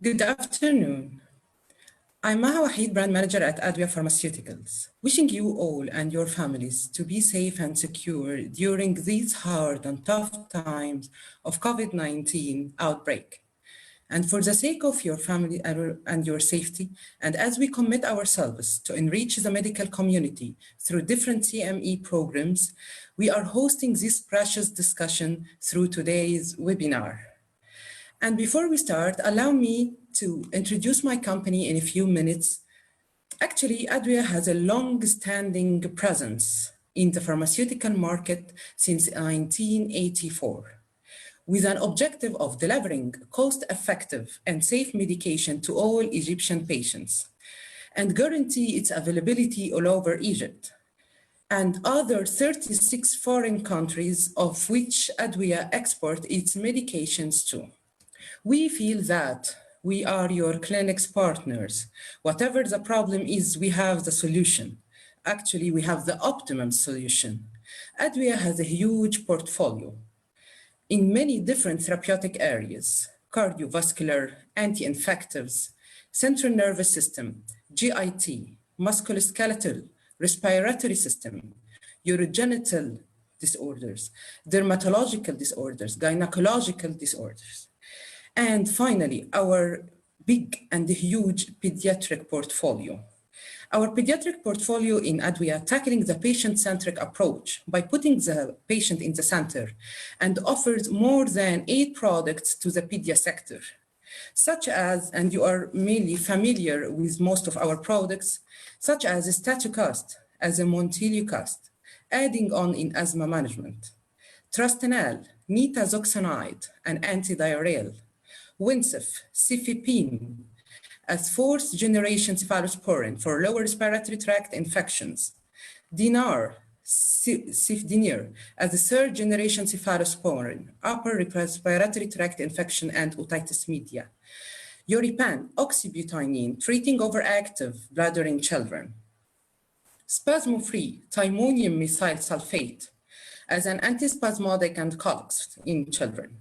Good afternoon. I'm Maha Wahid, brand manager at Advia Pharmaceuticals, wishing you all and your families to be safe and secure during these hard and tough times of COVID-19 outbreak. And for the sake of your family and your safety, and as we commit ourselves to enrich the medical community through different CME programs, we are hosting this precious discussion through today's webinar. And before we start, allow me to introduce my company in a few minutes. Actually, Advia has a long-standing presence in the pharmaceutical market since 1984, with an objective of delivering cost-effective and safe medication to all Egyptian patients, and guarantee its availability all over Egypt and other 36 foreign countries of which Advia export its medications to. We feel that we are your clinic's partners. Whatever the problem is, we have the solution. Actually, we have the optimum solution. Advia has a huge portfolio in many different therapeutic areas: cardiovascular, anti-infectives, central nervous system, GIT, musculoskeletal, respiratory system, urogenital disorders, dermatological disorders, gynecological disorders. And finally, our big and huge pediatric portfolio. Our pediatric portfolio in Advia tackling the patient-centric approach by putting the patient in the center and offers more than 8 products to the pedia sector, such as, and you are mainly familiar with most of our products, such as Statucast, as a Montelukast, adding on in asthma management, Trustenal, nitazoxanide, an antidiarrheal, Winsif, cifepine, as fourth-generation cephalosporin for lower respiratory tract infections, Dinar, Cifdinir, as a third-generation cephalosporin, upper respiratory tract infection and otitis media, Yoripan, oxybutynine, treating overactive bladder in children, Spasmo-free, timonium methyl sulfate, as an antispasmodic and colic in children,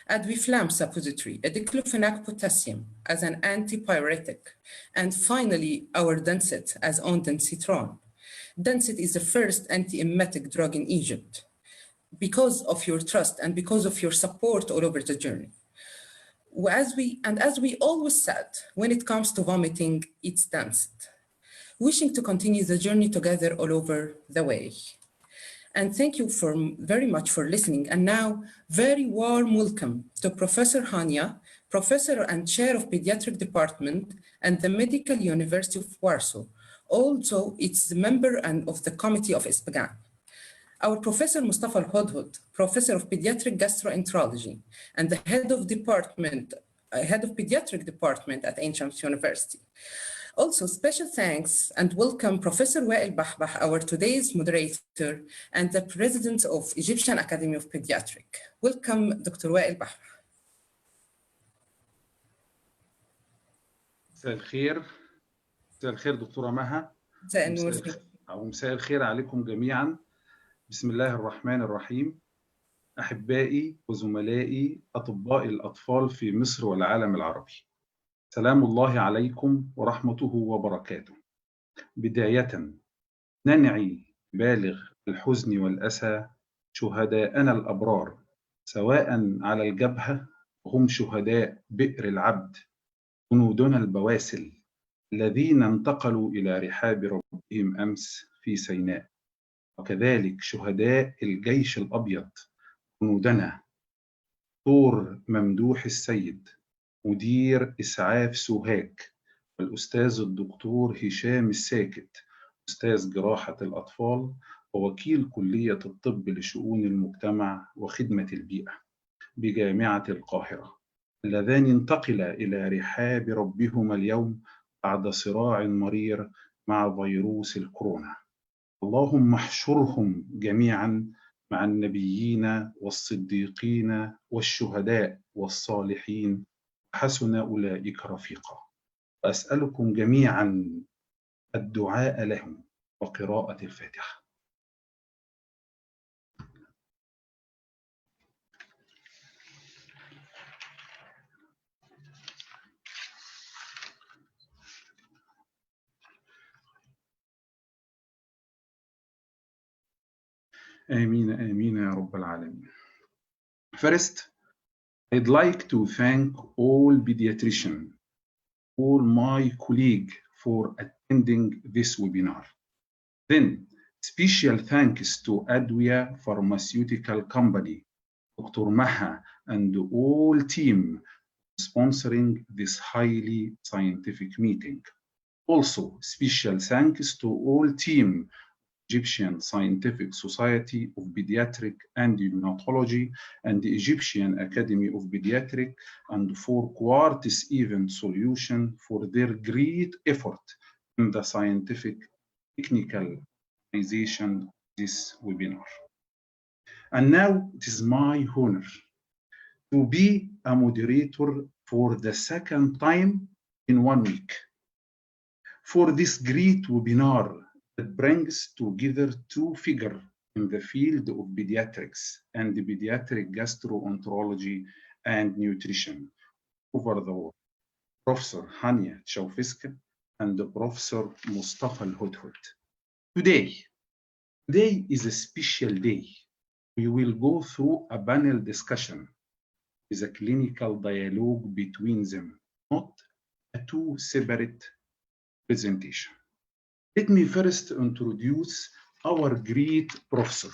Adviflam suppository, a diclofenac potassium as an antipyretic, and finally our Densit as ondansetron. Densit is the first antiemetic drug in Egypt because of your trust and because of your support all over the journey. As we always said, when it comes to vomiting, it's Densit. Wishing to continue the journey together all over the way. And thank you very much for listening. And now, very warm welcome to Professor Hania, Professor and Chair of Pediatric Department and the Medical University of Warsaw. Also, it's the member and of the Committee of Ispagan. Our Professor Mostafa Elhodhod, Professor of Pediatric Gastroenterology and the Head of Pediatric Department at Ancient University. Also, special thanks and welcome Professor Wael Bahbah, our today's moderator and the President of Egyptian Academy of Pediatric. Welcome, Dr. Wael Bahbah. مساء الخير. مساء الخير دكتورة مها. مساء الخير عليكم جميعا. بسم الله الرحمن الرحيم. أحبائي وزملائي أطباء الأطفال في مصر والعالم العربي. سلام الله عليكم ورحمته وبركاته. بداية ننعي بالغ الحزن والأسى شهداءنا الأبرار سواء على الجبهة هم شهداء بئر العبد جنودنا البواسل الذين انتقلوا إلى رحاب ربهم أمس في سيناء، وكذلك شهداء الجيش الأبيض جنودنا دكتور ممدوح السيد مدير إسعاف سوهاج، والأستاذ الدكتور هشام الساكت أستاذ جراحة الأطفال ووكيل كلية الطب لشؤون المجتمع وخدمة البيئة بجامعة القاهرة، اللذان انتقلا إلى رحاب ربهما اليوم بعد صراع مرير مع فيروس الكورونا. اللهم احشرهم جميعا مع النبيين والصديقين والشهداء والصالحين حسن أولئك رفيقا. وأسألكم جميعا الدعاء لهم وقراءة الفاتحة. آمين آمين يا رب العالمين. First, I'd like to thank all pediatricians, all my colleagues for attending this webinar. Then, special thanks to Advia Pharmaceutical Company, Dr. Maha, and all team sponsoring this highly scientific meeting. Also, special thanks to all team Egyptian Scientific Society of Pediatric and Neonatology and the Egyptian Academy of Pediatric and for Quartz Event Solution for their great effort in the scientific technical organization of this webinar. And now it is my honor to be a moderator for the second time in 1 week for this great webinar that brings together two figures in the field of pediatrics and the pediatric gastroenterology and nutrition over the world, Professor Hania Szajewska and Professor Mostafa Elhodhod. Today is a special day. We will go through a panel discussion with a clinical dialogue between them, not a two separate presentation. Let me first introduce our great professor.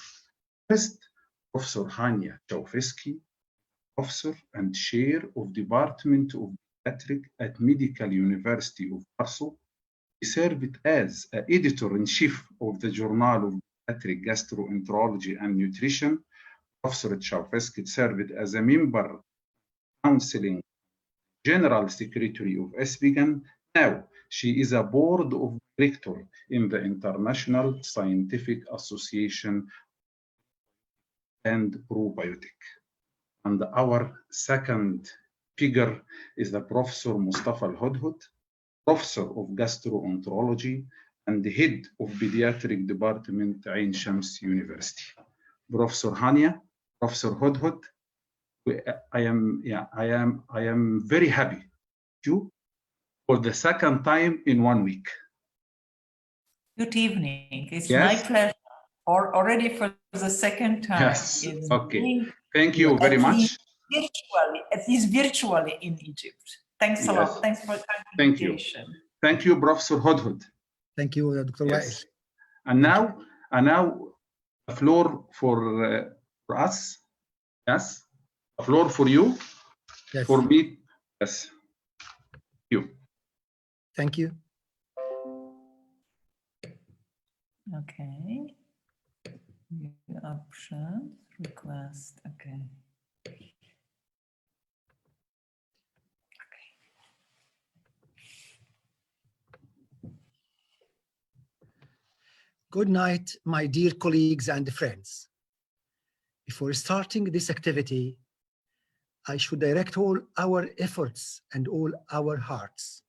First, Professor Hania Szajewska, professor and chair of Department of Pediatric at Medical University of Warsaw. He served as editor-in-chief of the Journal of Pediatric Gastroenterology and Nutrition. Professor Szajewska served as a member counseling General Secretary of SPGAN. Now, she is a board of director in the International Scientific Association and Probiotic. And our second figure is the Professor Mostafa Elhodhod, Professor of Gastroenterology and the head of Pediatric Department at Ain Shams University. Professor Hania, Professor Elhodhod, I am very happy to for the second time in 1 week. Good evening. It's my pleasure. Already for the second time. Yes. Okay. Thank you very much. At least virtually in Egypt. Thanks a lot. Thanks for the invitation. Thank you, Professor Elhodhod. Thank you, Dr. Wael. And now the floor for us. Yes. The floor for you. Yes. For me. Yes. You. Thank you. Okay. New options, request. Okay. Good night, my dear colleagues and friends. Before starting this activity, I should direct all our efforts and all our hearts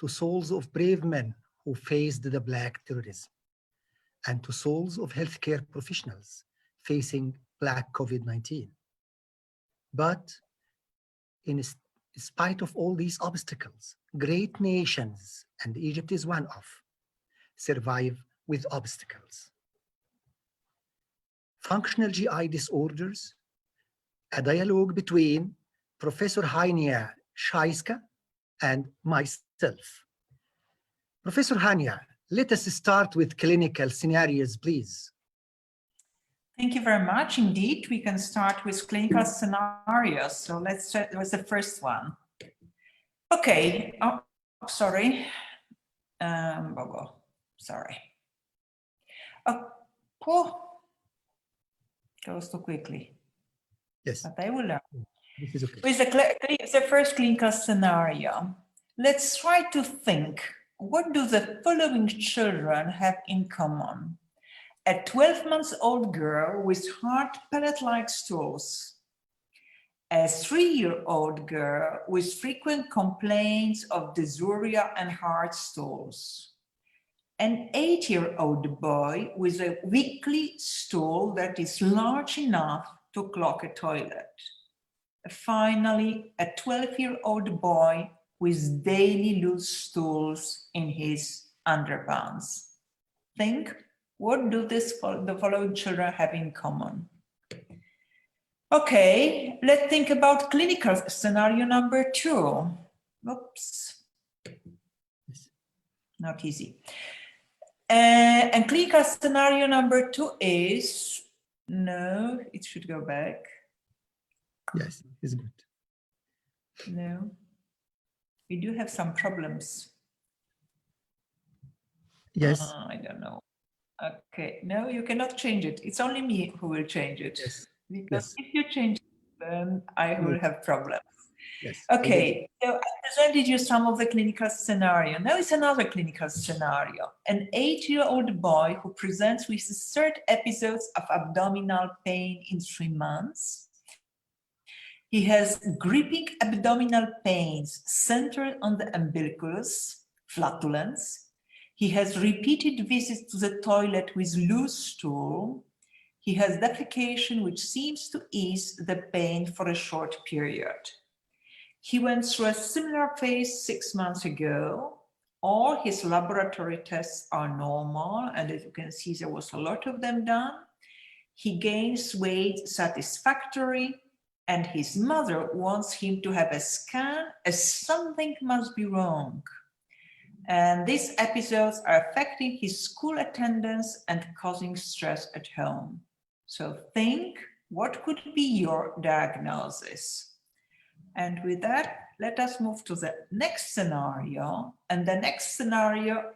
to souls of brave men who faced the Black terrorism and to souls of healthcare professionals facing Black COVID-19. But in spite of all these obstacles, great nations, and Egypt is one of, survive with obstacles. Functional GI disorders, a dialogue between Professor Hania Szajewska and myself. Professor Hania, let us start with clinical scenarios, please. Thank you very much. Indeed, we can start with clinical scenarios. So let's start with the first one. Okay. Oh, sorry. Sorry. Oh, goes too quickly. Yes. But I will learn. This is okay. With the first clinical scenario, let's try to think, what do the following children have in common? A 12-month-old girl with hard pellet-like stools, a 3-year-old girl with frequent complaints of dysuria and hard stools, an 8-year-old boy with a weekly stool that is large enough to clog a toilet. Finally, a 12-year-old boy with daily loose stools in his underpants. Think, What do the following children have in common? Okay, let's think about clinical scenario number 2. Oops, not easy. And clinical scenario number 2 is, no, it should go back. Yes, it's good. No, we do have some problems. Yes. I don't know. Okay, no, you cannot change it. It's only me who will change it. Yes. Because Yes. if you change it, then I will have problems. Yes. Okay, so I presented you some of the clinical scenario. Now it's another clinical scenario. An 8-year-old boy who presents with his 3rd episodes of abdominal pain in 3 months. He has gripping abdominal pains centered on the umbilicus, flatulence. He has repeated visits to the toilet with loose stool. He has defecation which seems to ease the pain for a short period. He went through a similar phase 6 months ago. All his laboratory tests are normal, and as you can see, there was a lot of them done. He gains weight satisfactory, and his mother wants him to have a scan as something must be wrong. And these episodes are affecting his school attendance and causing stress at home. So think, what could be your diagnosis? And with that, let us move to the next scenario. And the next scenario,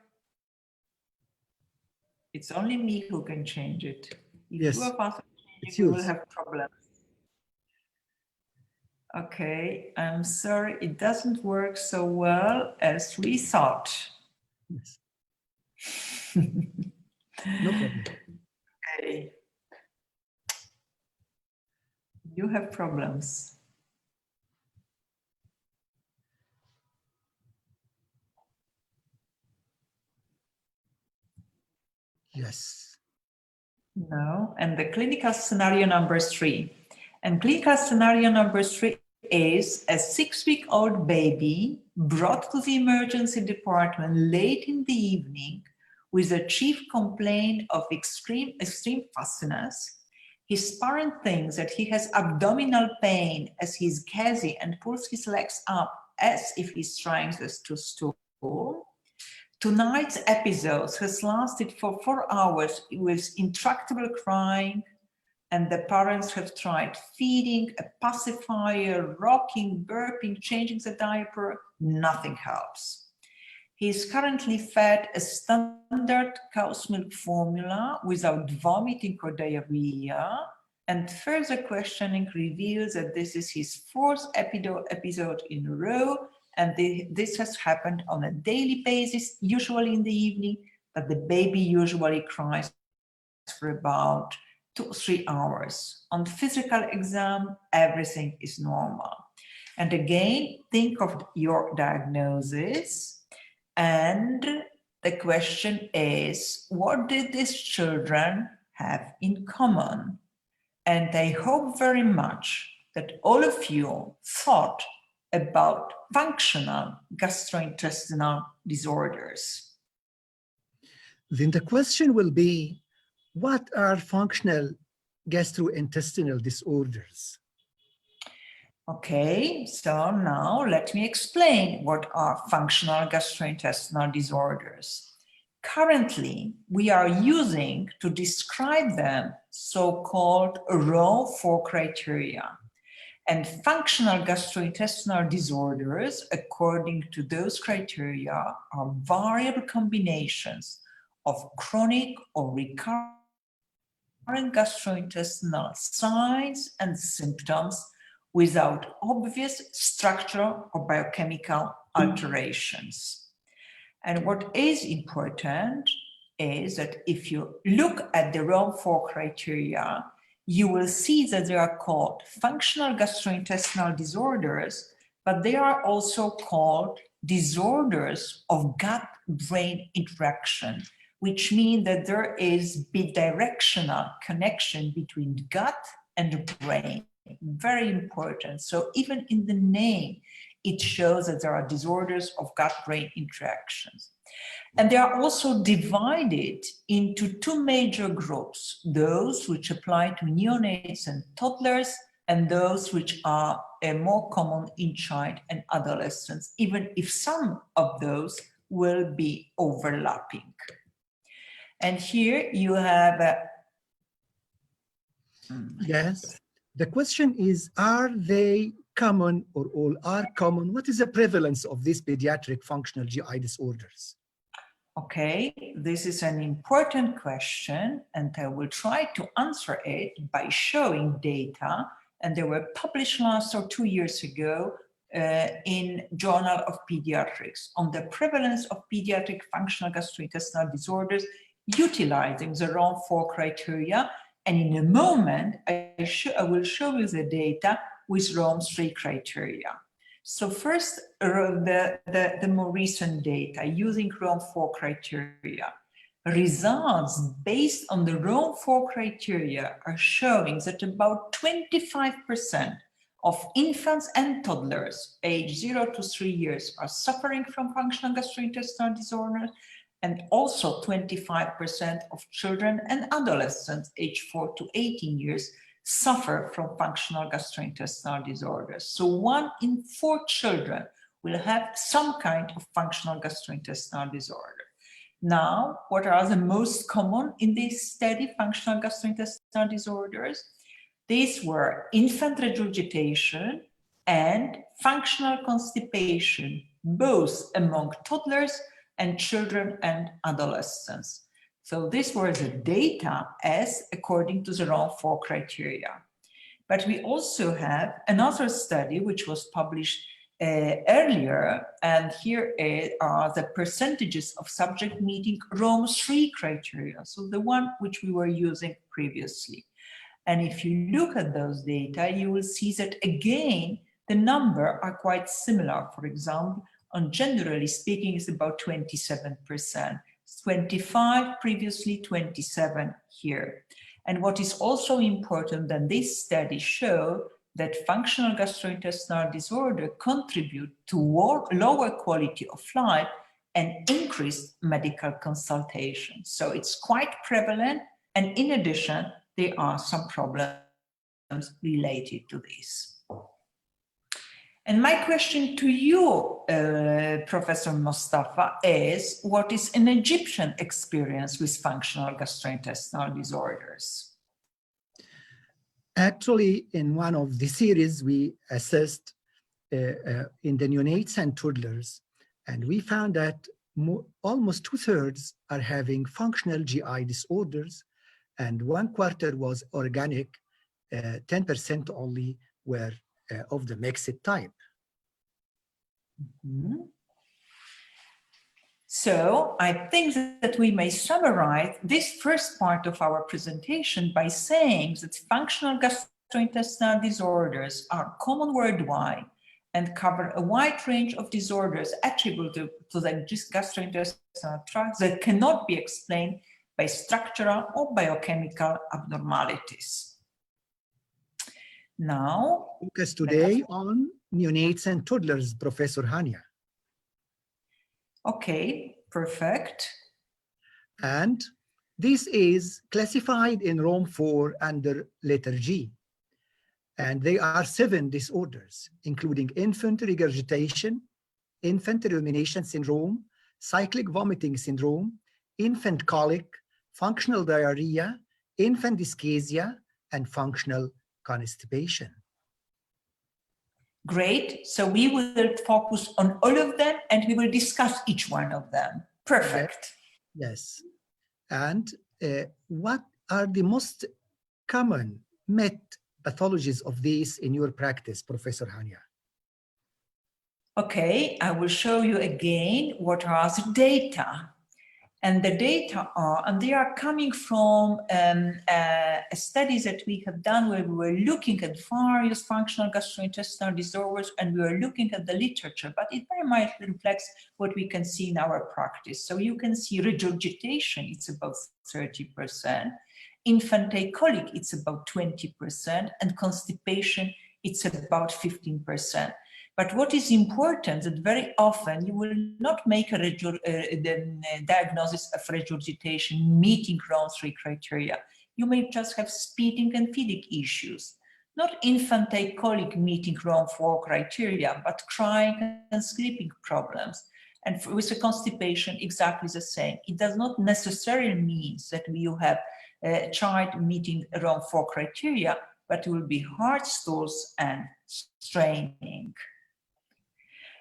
it's only me who can change it. If Yes, 2 of us it's we will yours. have problems. Okay, I'm sorry, it doesn't work so well as we thought. Yes. No problem. Okay. You have problems. Yes. No, and the clinical scenario number 3. And clinical scenario number 3 is a 6-week-old baby brought to the emergency department late in the evening with a chief complaint of extreme fussiness. His parent thinks that he has abdominal pain as he's gassy and pulls his legs up as if he's trying to stool. Tonight's episode has lasted for 4 hours with intractable crying, and the parents have tried feeding, a pacifier, rocking, burping, changing the diaper. Nothing helps. He is currently fed a standard cow's milk formula without vomiting or diarrhea, and further questioning reveals that this is his 4th episode in a row, and this has happened on a daily basis, usually in the evening, but the baby usually cries for about 2 or 3 hours. On physical exam, everything is normal. And again, think of your diagnosis. And the question is, what did these children have in common? And I hope very much that all of you thought about functional gastrointestinal disorders. Then the question will be, what are functional gastrointestinal disorders? Okay, so now let me explain what are functional gastrointestinal disorders. Currently, we are using to describe them so-called raw 4 criteria. And functional gastrointestinal disorders, according to those criteria, are variable combinations of chronic or recurrent gastrointestinal signs and symptoms without obvious structural or biochemical alterations. And what is important is that if you look at the raw 4 criteria, you will see that they are called functional gastrointestinal disorders, but they are also called disorders of gut-brain interaction, which means that there is bidirectional connection between gut and brain. Very important. So even in the name, it shows that there are disorders of gut-brain interactions. And they are also divided into two major groups, those which apply to neonates and toddlers, and those which are more common in child and adolescents, even if some of those will be overlapping. And here you have Yes, the question is, are they common or all are common? What is the prevalence of these pediatric functional GI disorders? Okay, this is an important question, and I will try to answer it by showing data, and they were published last or 2 years ago in Journal of Pediatrics on the prevalence of pediatric functional gastrointestinal disorders utilizing the ROM4 criteria. And in a moment, I will show you the data with ROM3 criteria. So first, the more recent data using ROM4 criteria. Results based on the ROM4 criteria are showing that about 25% of infants and toddlers aged 0 to 3 years are suffering from functional gastrointestinal disorders, and also 25% of children and adolescents aged 4 to 18 years suffer from functional gastrointestinal disorders. So 1 in 4 children will have some kind of functional gastrointestinal disorder. Now, what are the most common in this study, functional gastrointestinal disorders? These were infant regurgitation and functional constipation, both among toddlers and children and adolescents. So these were the data as according to the ROM4 criteria. But we also have another study which was published earlier, and here are the percentages of subject meeting ROM3 criteria, so the one which we were using previously. And if you look at those data, you will see that again, the number are quite similar. For example, on generally speaking, is about 27%, 25 previously, 27 here. And what is also important that this study showed that functional gastrointestinal disorder contribute to lower quality of life and increased medical consultation. So it's quite prevalent, and in addition, there are some problems related to this. And my question to you, Professor Mostafa, is what is an Egyptian experience with functional gastrointestinal disorders? Actually, in one of the series, we assessed in the neonates and toddlers, and we found that almost 2/3 are having functional GI disorders, and 1/4 was organic, 10% only were of the mixed type. Mm-hmm. So I think that we may summarize this first part of our presentation by saying that functional gastrointestinal disorders are common worldwide and cover a wide range of disorders attributed to the gastrointestinal tract that cannot be explained by structural or biochemical abnormalities. Now, focus today on neonates and toddlers, Professor Hania. Okay, perfect. And this is classified in ROM4 under letter G. And they are 7 disorders, including infant regurgitation, infant rumination syndrome, cyclic vomiting syndrome, infant colic, functional diarrhea, infant dyschezia, and functional constipation. Great. So we will focus on all of them and we will discuss each one of them. Perfect. Yes. And what are the most common met pathologies of these in your practice, Professor Hania? Okay, I will show you again what are the data. And the data are, and they are coming from studies that we have done where we were looking at various functional gastrointestinal disorders and we were looking at the literature, but it very much reflects what we can see in our practice. So you can see regurgitation, it's about 30%, infantile colic, it's about 20%, and constipation, it's about 15%. But what is important that very often you will not make a diagnosis of regurgitation meeting round 3 criteria. You may just have spitting and feeding issues. Not infantile colic meeting round 4 criteria, but crying and sleeping problems. And with the constipation, exactly the same. It does not necessarily mean that you have a child meeting around 4 criteria, but it will be hard stools and straining.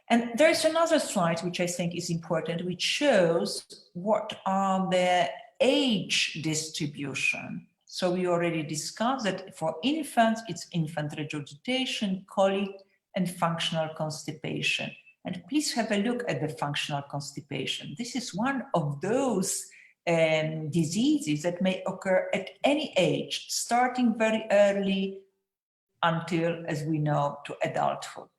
And there's another slide which I think is important, which shows what are the age distribution. So we already discussed that for infants, it's infant regurgitation, colic, and functional constipation. And please have a look at the functional constipation. This is one of those diseases that may occur at any age, starting very early until, as we know, to adulthood.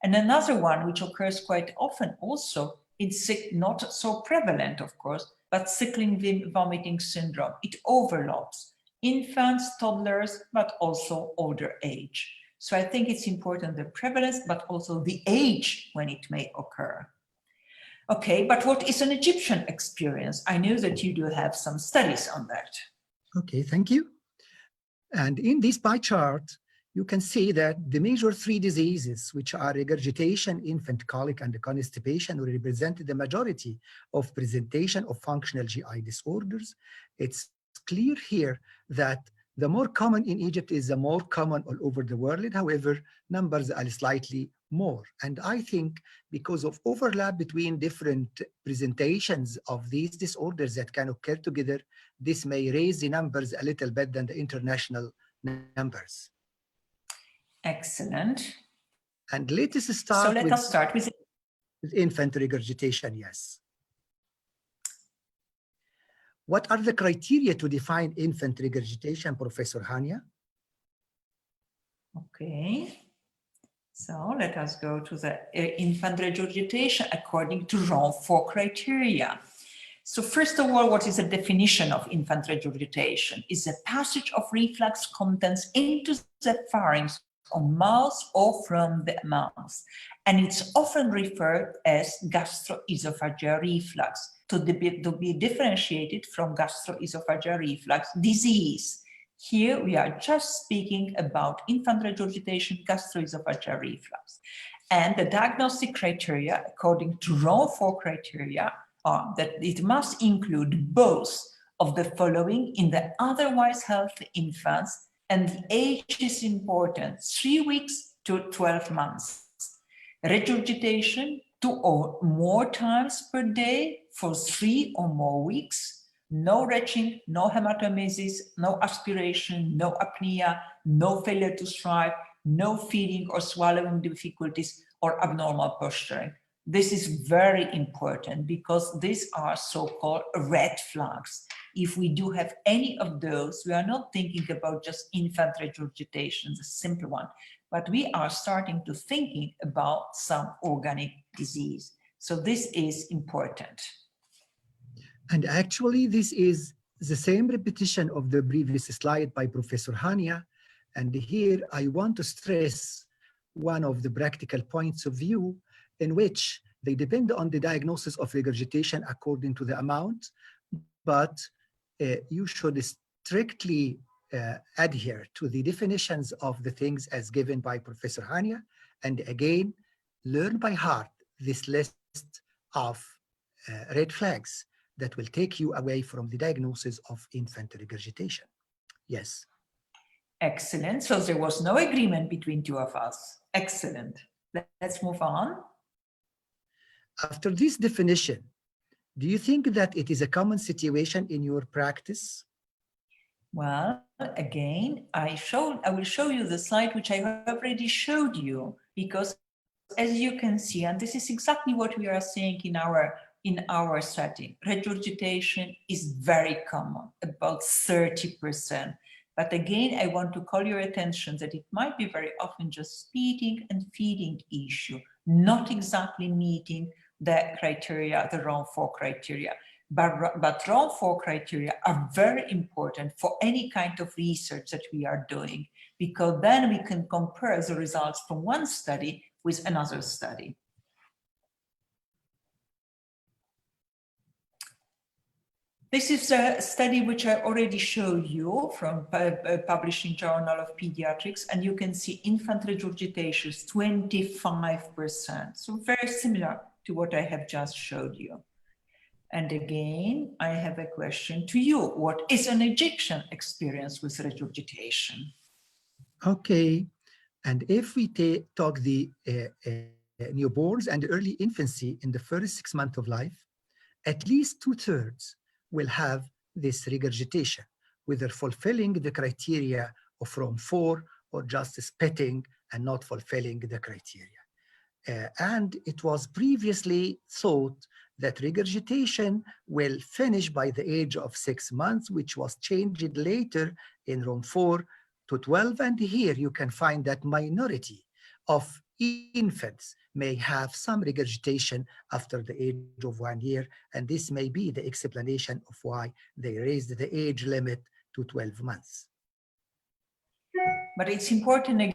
And another one which occurs quite often also, it's not so prevalent, of course, but cyclic vomiting syndrome. It overlaps infants, toddlers, but also older age. So I think it's important, the prevalence, but also the age when it may occur. Okay, but what is an Egyptian experience? I know that you do have some studies on that. Okay, thank you. And in this pie chart, you can see that the major 3 diseases, which are regurgitation, infant colic, and constipation, will represent the majority of presentation of functional GI disorders. It's clear here that the more common in Egypt is the more common all over the world. However, numbers are slightly more. And I think because of overlap between different presentations of these disorders that can occur together, this may raise the numbers a little bit than the international numbers. Excellent. And let us start so let us start with infant regurgitation, yes. What are the criteria to define infant regurgitation, Professor Hania? Okay. So let us go to the infant regurgitation according to round 4 criteria. So first of all, what is the definition of infant regurgitation? It's a passage of reflux contents into the pharynx or mouth or from the mouth. And it's often referred as gastroesophageal reflux to be differentiated from gastroesophageal reflux disease. Here we are just speaking about infant regurgitation, gastroesophageal reflux. And the diagnostic criteria, according to round 4 criteria, are that it must include both of the following in the otherwise healthy infants, and the age is important, 3 weeks to 12 months. Regurgitation 2 or more times per day for 3 or more weeks. No retching, no hematemesis, no aspiration, no apnea, no failure to strive, no feeding or swallowing difficulties or abnormal posturing. This is very important because these are so-called red flags. If we do have any of those, we are not thinking about just infant regurgitation, the simple one, but we are starting to thinking about some organic disease. So this is important. And actually, this is the same repetition of the previous slide by Professor Hania. And here I want to stress one of the practical points of view in which they depend on the diagnosis of regurgitation according to the amount, but you should strictly adhere to the definitions of the things as given by Professor Hania, and again, learn by heart this list of red flags that will take you away from the diagnosis of infant regurgitation. Yes. Excellent. So there was no agreement between 2 of us. Excellent. Let's move on. After this definition, do you think that it is a common situation in your practice? Well, again, I will show you the slide which I already showed you, because as you can see, and this is exactly what we are saying in our setting, regurgitation is very common, about 30%. But again, I want to call your attention that it might be very often just spitting and feeding issue, not exactly meeting the criteria, the round 4 criteria. But round 4 criteria are very important for any kind of research that we are doing, because then we can compare the results from one study with another study. This is a study which I already showed you from published in Journal of Pediatrics, and you can see infant regurgitation is 25%. So very similar to what I have just showed you. And again, I have a question to you. What is an ejection experience with regurgitation? Okay, and if we talk the newborns and early infancy in the first 6 months of life, at least 2/3 will have this regurgitation, whether fulfilling the criteria of Rome 4 or just spitting and not fulfilling the criteria. And it was previously thought that regurgitation will finish by the age of 6 months, which was changed later in Rome 4 to 12. And here you can find that minority of infants may have some regurgitation after the age of 1 year, and this may be the explanation of why they raised the age limit to 12 months. But it's important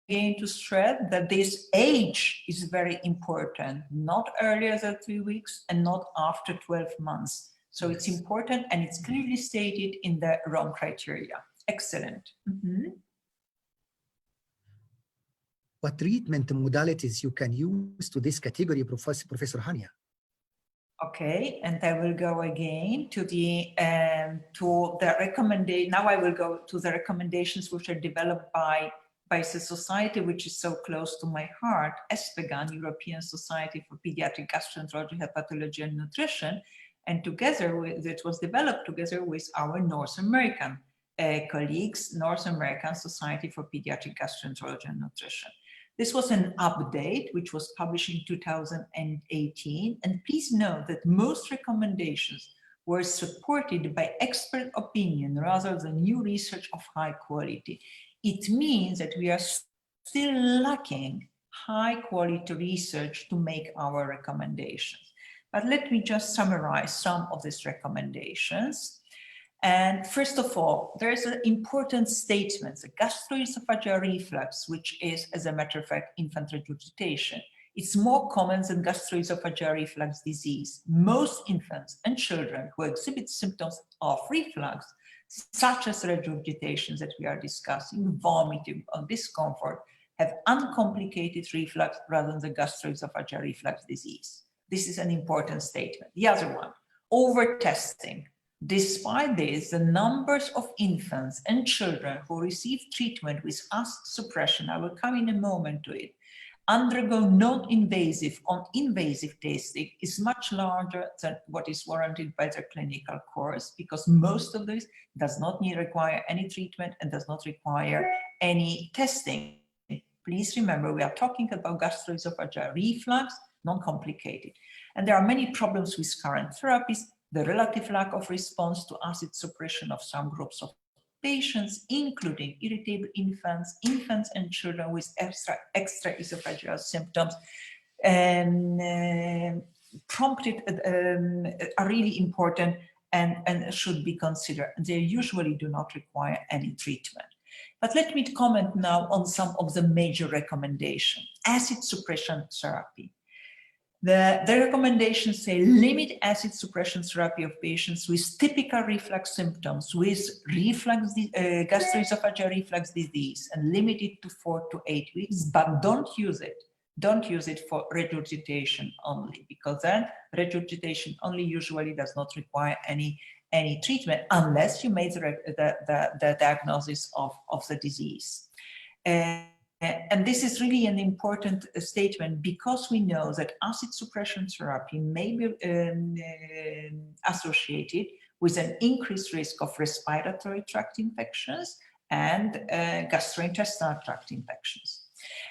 again to stress that this age is very important, not earlier than 3 weeks and not after 12 months. So it's important, and it's clearly stated in the Rome criteria. Excellent. Mm-hmm. What treatment modalities you can use to this category, Professor Hania? Okay, and I will go again to the recommendation. Now I will go to the recommendations which are developed by the society, which is so close to my heart, ESPGHAN, European Society for Pediatric Gastroenterology, Hepatology and Nutrition, and together it was developed together with our North American colleagues, North American Society for Pediatric Gastroenterology and Nutrition. This was an update which was published in 2018, and please note that most recommendations were supported by expert opinion rather than new research of high quality. It means that we are still lacking high quality research to make our recommendations. But let me just summarize some of these recommendations. And first of all, there's an important statement, the gastroesophageal reflux, which is, as a matter of fact, infant regurgitation. It's more common than gastroesophageal reflux disease. Most infants and children who exhibit symptoms of reflux, such as regurgitation that we are discussing, vomiting or discomfort, have uncomplicated reflux rather than the gastroesophageal reflux disease. This is an important statement. The other one, over-testing. Despite this, the numbers of infants and children who receive treatment with acid suppression, I will come in a moment to it, undergo non-invasive or invasive testing is much larger than what is warranted by the clinical course, because most of this does not require any treatment and does not require any testing. Please remember, we are talking about gastroesophageal reflux, non-complicated. And there are many problems with current therapies. The relative lack of response to acid suppression of some groups of patients, including irritable infants, infants and children with extra esophageal symptoms, prompted are really important and should be considered. They usually do not require any treatment. But let me comment now on some of the major recommendations. Acid suppression therapy. The recommendations say limit acid suppression therapy of patients with typical reflux symptoms with gastroesophageal reflux disease and limit it to 4 to 8 weeks, but don't use it. Don't use it for regurgitation only, because then regurgitation only usually does not require any treatment unless you made the diagnosis of the disease. And this is really an important statement, because we know that acid suppression therapy may be associated with an increased risk of respiratory tract infections and gastrointestinal tract infections.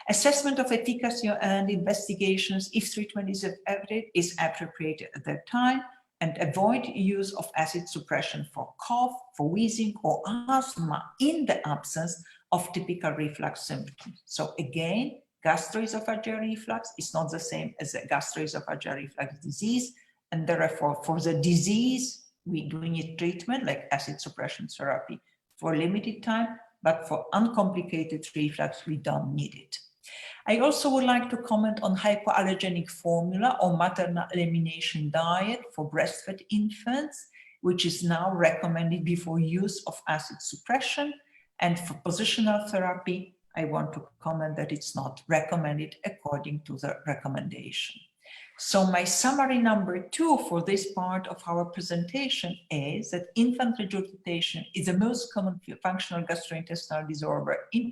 Assessment of efficacy and investigations, if treatment is effective, is appropriate at that time, and avoid use of acid suppression for cough, for wheezing, or asthma in the absence of typical reflux symptoms. So again, gastroesophageal reflux is not the same as a gastroesophageal reflux disease, and therefore for the disease, we do need treatment like acid suppression therapy for limited time, but for uncomplicated reflux, we don't need it. I also would like to comment on hypoallergenic formula or maternal elimination diet for breastfed infants, which is now recommended before use of acid suppression. And for positional therapy, I want to comment that it's not recommended according to the recommendation. So my summary number 2 for this part of our presentation is that infant regurgitation is the most common functional gastrointestinal disorder in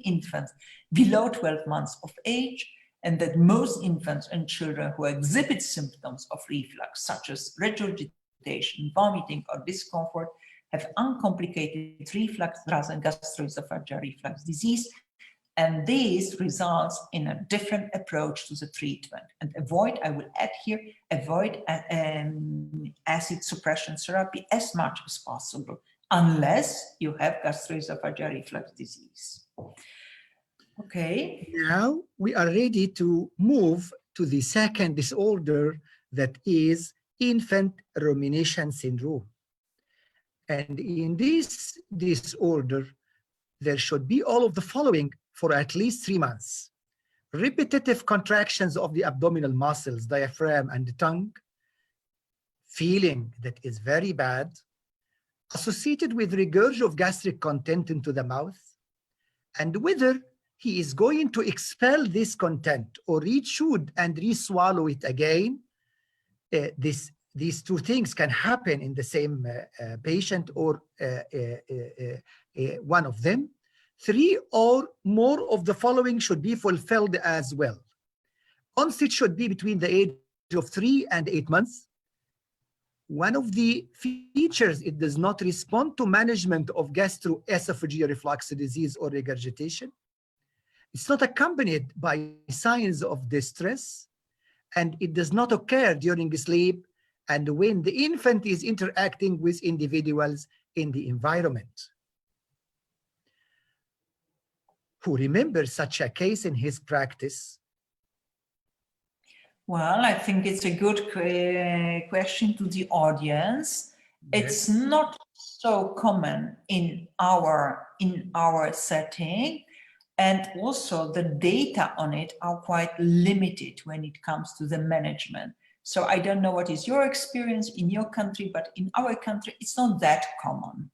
infants below 12 months of age, and that most infants and children who exhibit symptoms of reflux, such as regurgitation, vomiting, or discomfort, have uncomplicated reflux rather than gastroesophageal reflux disease. And this results in a different approach to the treatment. And avoid, I will add here, avoid acid suppression therapy as much as possible, unless you have gastroesophageal reflux disease. Okay. Now we are ready to move to the second disorder, that is infant rumination syndrome. And in this disorder, there should be all of the following for at least 3 months: repetitive contractions of the abdominal muscles, diaphragm, and the tongue, feeling that is very bad, associated with regurg of gastric content into the mouth, and whether he is going to expel this content or re-chew and re-swallow it again. These two things can happen in the same patient or one of them. 3 or more of the following should be fulfilled as well. Onset should be between the age of 3 and 8 months. One of the features, it does not respond to management of gastroesophageal reflux disease or regurgitation. It's not accompanied by signs of distress, and it does not occur during sleep and when the infant is interacting with individuals in the environment. Who remembers such a case in his practice? Well, I think it's a good question to the audience. Yes. It's not so common in our setting, and also the data on it are quite limited when it comes to the management. So I don't know what is your experience in your country, but in our country, it's not that common.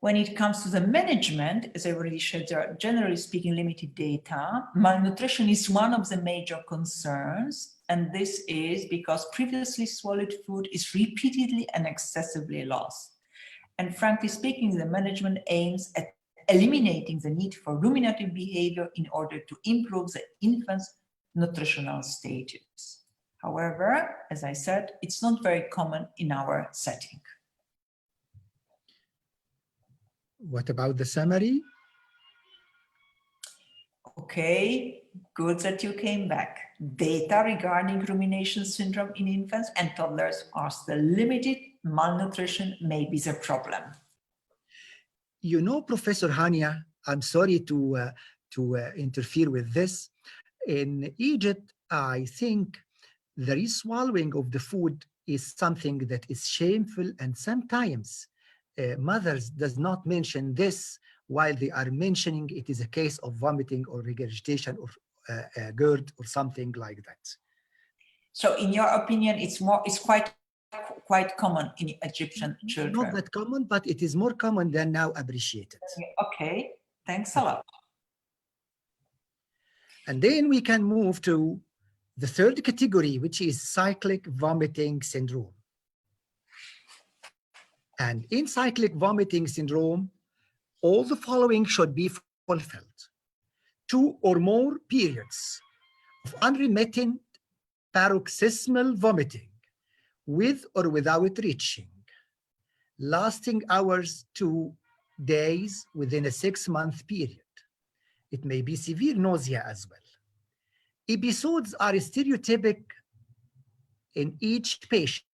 When it comes to the management, as I already said, there are generally speaking limited data. Malnutrition is one of the major concerns, and this is because previously swallowed food is repeatedly and excessively lost. And frankly speaking, the management aims at eliminating the need for ruminative behavior in order to improve the infant's nutritional status. However, as I said, it's not very common in our setting. What about the summary? Okay, good that you came back. Data regarding rumination syndrome in infants and toddlers are still limited. Malnutrition may be the problem. You know, Professor Hania, I'm sorry to interfere with this. In Egypt, I think the re-swallowing of the food is something that is shameful, and sometimes mothers does not mention this while they are mentioning it is a case of vomiting or regurgitation or GERD or something like that. So in your opinion, it's quite common in Egyptian children? Not that common, but it is more common than now appreciated. Okay, thanks a lot. And then we can move to the third category, which is cyclic vomiting syndrome. And in cyclic vomiting syndrome, all the following should be fulfilled: 2 or more periods of unremitting paroxysmal vomiting with or without retching, lasting hours to days within a 6-month period. It may be severe nausea as well. Episodes are stereotypic in each patient.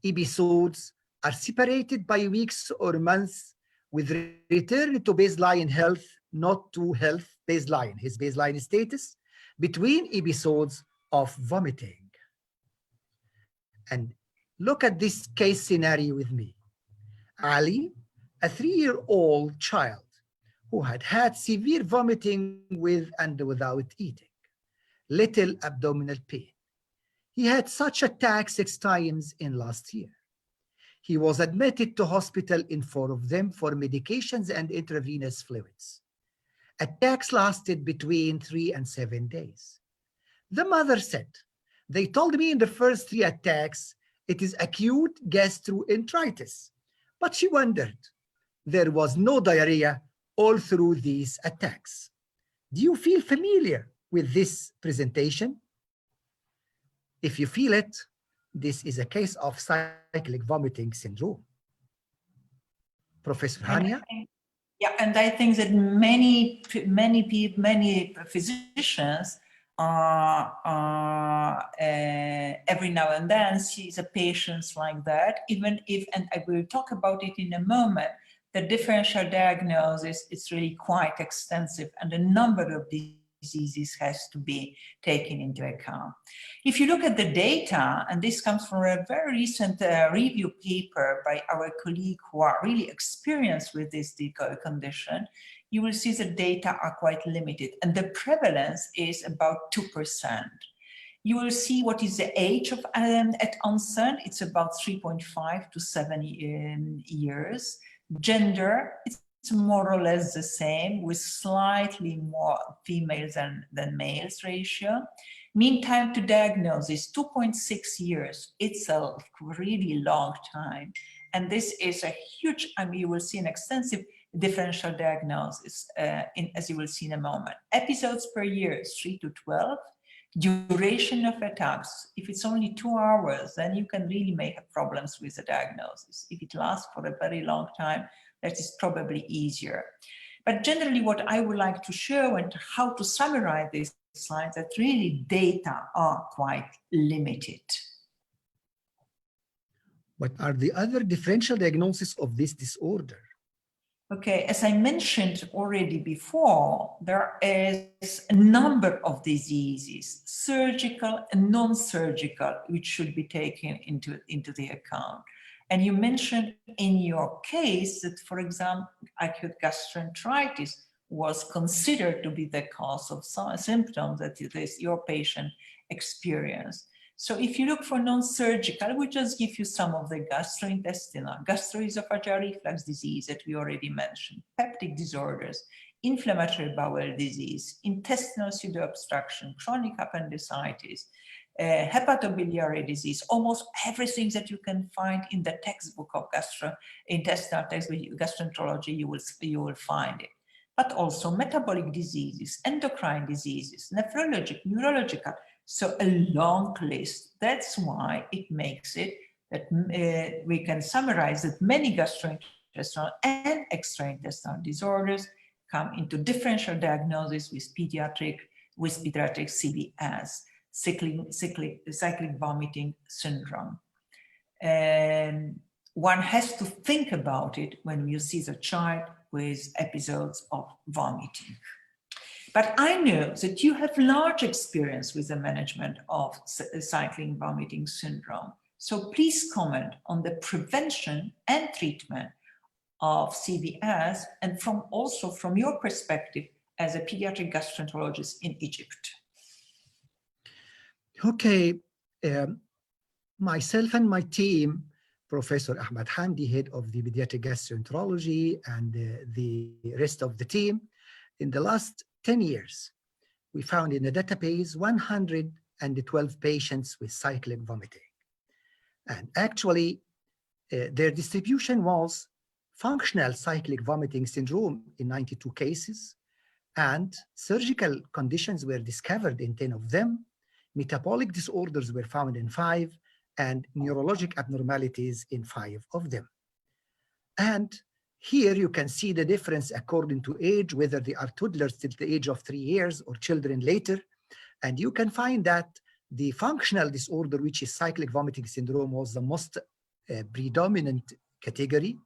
Episodes are separated by weeks or months with return to baseline health, not to health baseline, his baseline status, between episodes of vomiting. And look at this case scenario with me. Ali, a 3-year-old child who had had severe vomiting with and without eating, little abdominal pain. He had such attacks 6 times in last year. He was admitted to hospital in 4 of them for medications and intravenous fluids. Attacks lasted between 3 and 7 days. The mother said, "They told me in the first 3 attacks, it is acute gastroenteritis." But she wondered, there was no diarrhea all through these attacks. Do you feel familiar with this presentation? If you feel it, this is a case of cyclic vomiting syndrome. Professor Hania? Yeah, and I think that many physicians every now and then sees a patients like that, even if, and I will talk about it in a moment, the differential diagnosis is really quite extensive and a number of diseases has to be taken into account. If you look at the data, and this comes from a very recent review paper by our colleague who are really experienced with this condition, you will see the data are quite limited and the prevalence is about 2%. You will see what is the age of at onset. It's about 3.5 to 7 years. Gender, it's more or less the same with slightly more females than males ratio. Mean time to diagnosis, 2.6 years. It's a really long time. And this is a huge, I mean, you will see an extensive differential diagnosis as you will see in a moment. Episodes per year, 3 to 12. Duration of attacks, if it's only 2 hours, then you can really make problems with the diagnosis. If it lasts for a very long time, that is probably easier. But generally what I would like to show and how to summarize these slides, that really data are quite limited. What are the other differential diagnoses of this disorder? Okay, as I mentioned already before, there is a number of diseases, surgical and non-surgical, which should be taken into the account. And you mentioned in your case that, for example, acute gastroenteritis was considered to be the cause of some symptoms that your patient experienced. So if you look for non-surgical, we just give you some of the gastrointestinal, gastroesophageal reflux disease that we already mentioned, peptic disorders, inflammatory bowel disease, intestinal pseudo-obstruction, chronic appendicitis, hepatobiliary disease, almost everything that you can find in the textbook of gastrointestinal textbook, gastroenterology, you will find it. But also metabolic diseases, endocrine diseases, nephrologic, neurological. So a long list. That's why it makes it that we can summarize that many gastrointestinal and extraintestinal disorders come into differential diagnosis with pediatric CVS, cyclic vomiting syndrome. And one has to think about it when you see the child with episodes of vomiting. But I know that you have large experience with the management of cyclic vomiting syndrome. So please comment on the prevention and treatment of CVS and also from your perspective as a pediatric gastroenterologist in Egypt. Okay, myself and my team, Professor Ahmed Hamdi, head of the Pediatric Gastroenterology, and the rest of the team, in the last 10 years, we found in the database 112 patients with cyclic vomiting. And actually, their distribution was functional cyclic vomiting syndrome in 92 cases, and surgical conditions were discovered in 10 of them, metabolic disorders were found in 5, and neurologic abnormalities in 5 of them. And here you can see the difference according to age, whether they are toddlers till the age of 3 years or children later. And you can find that the functional disorder, which is cyclic vomiting syndrome, was the most predominant category.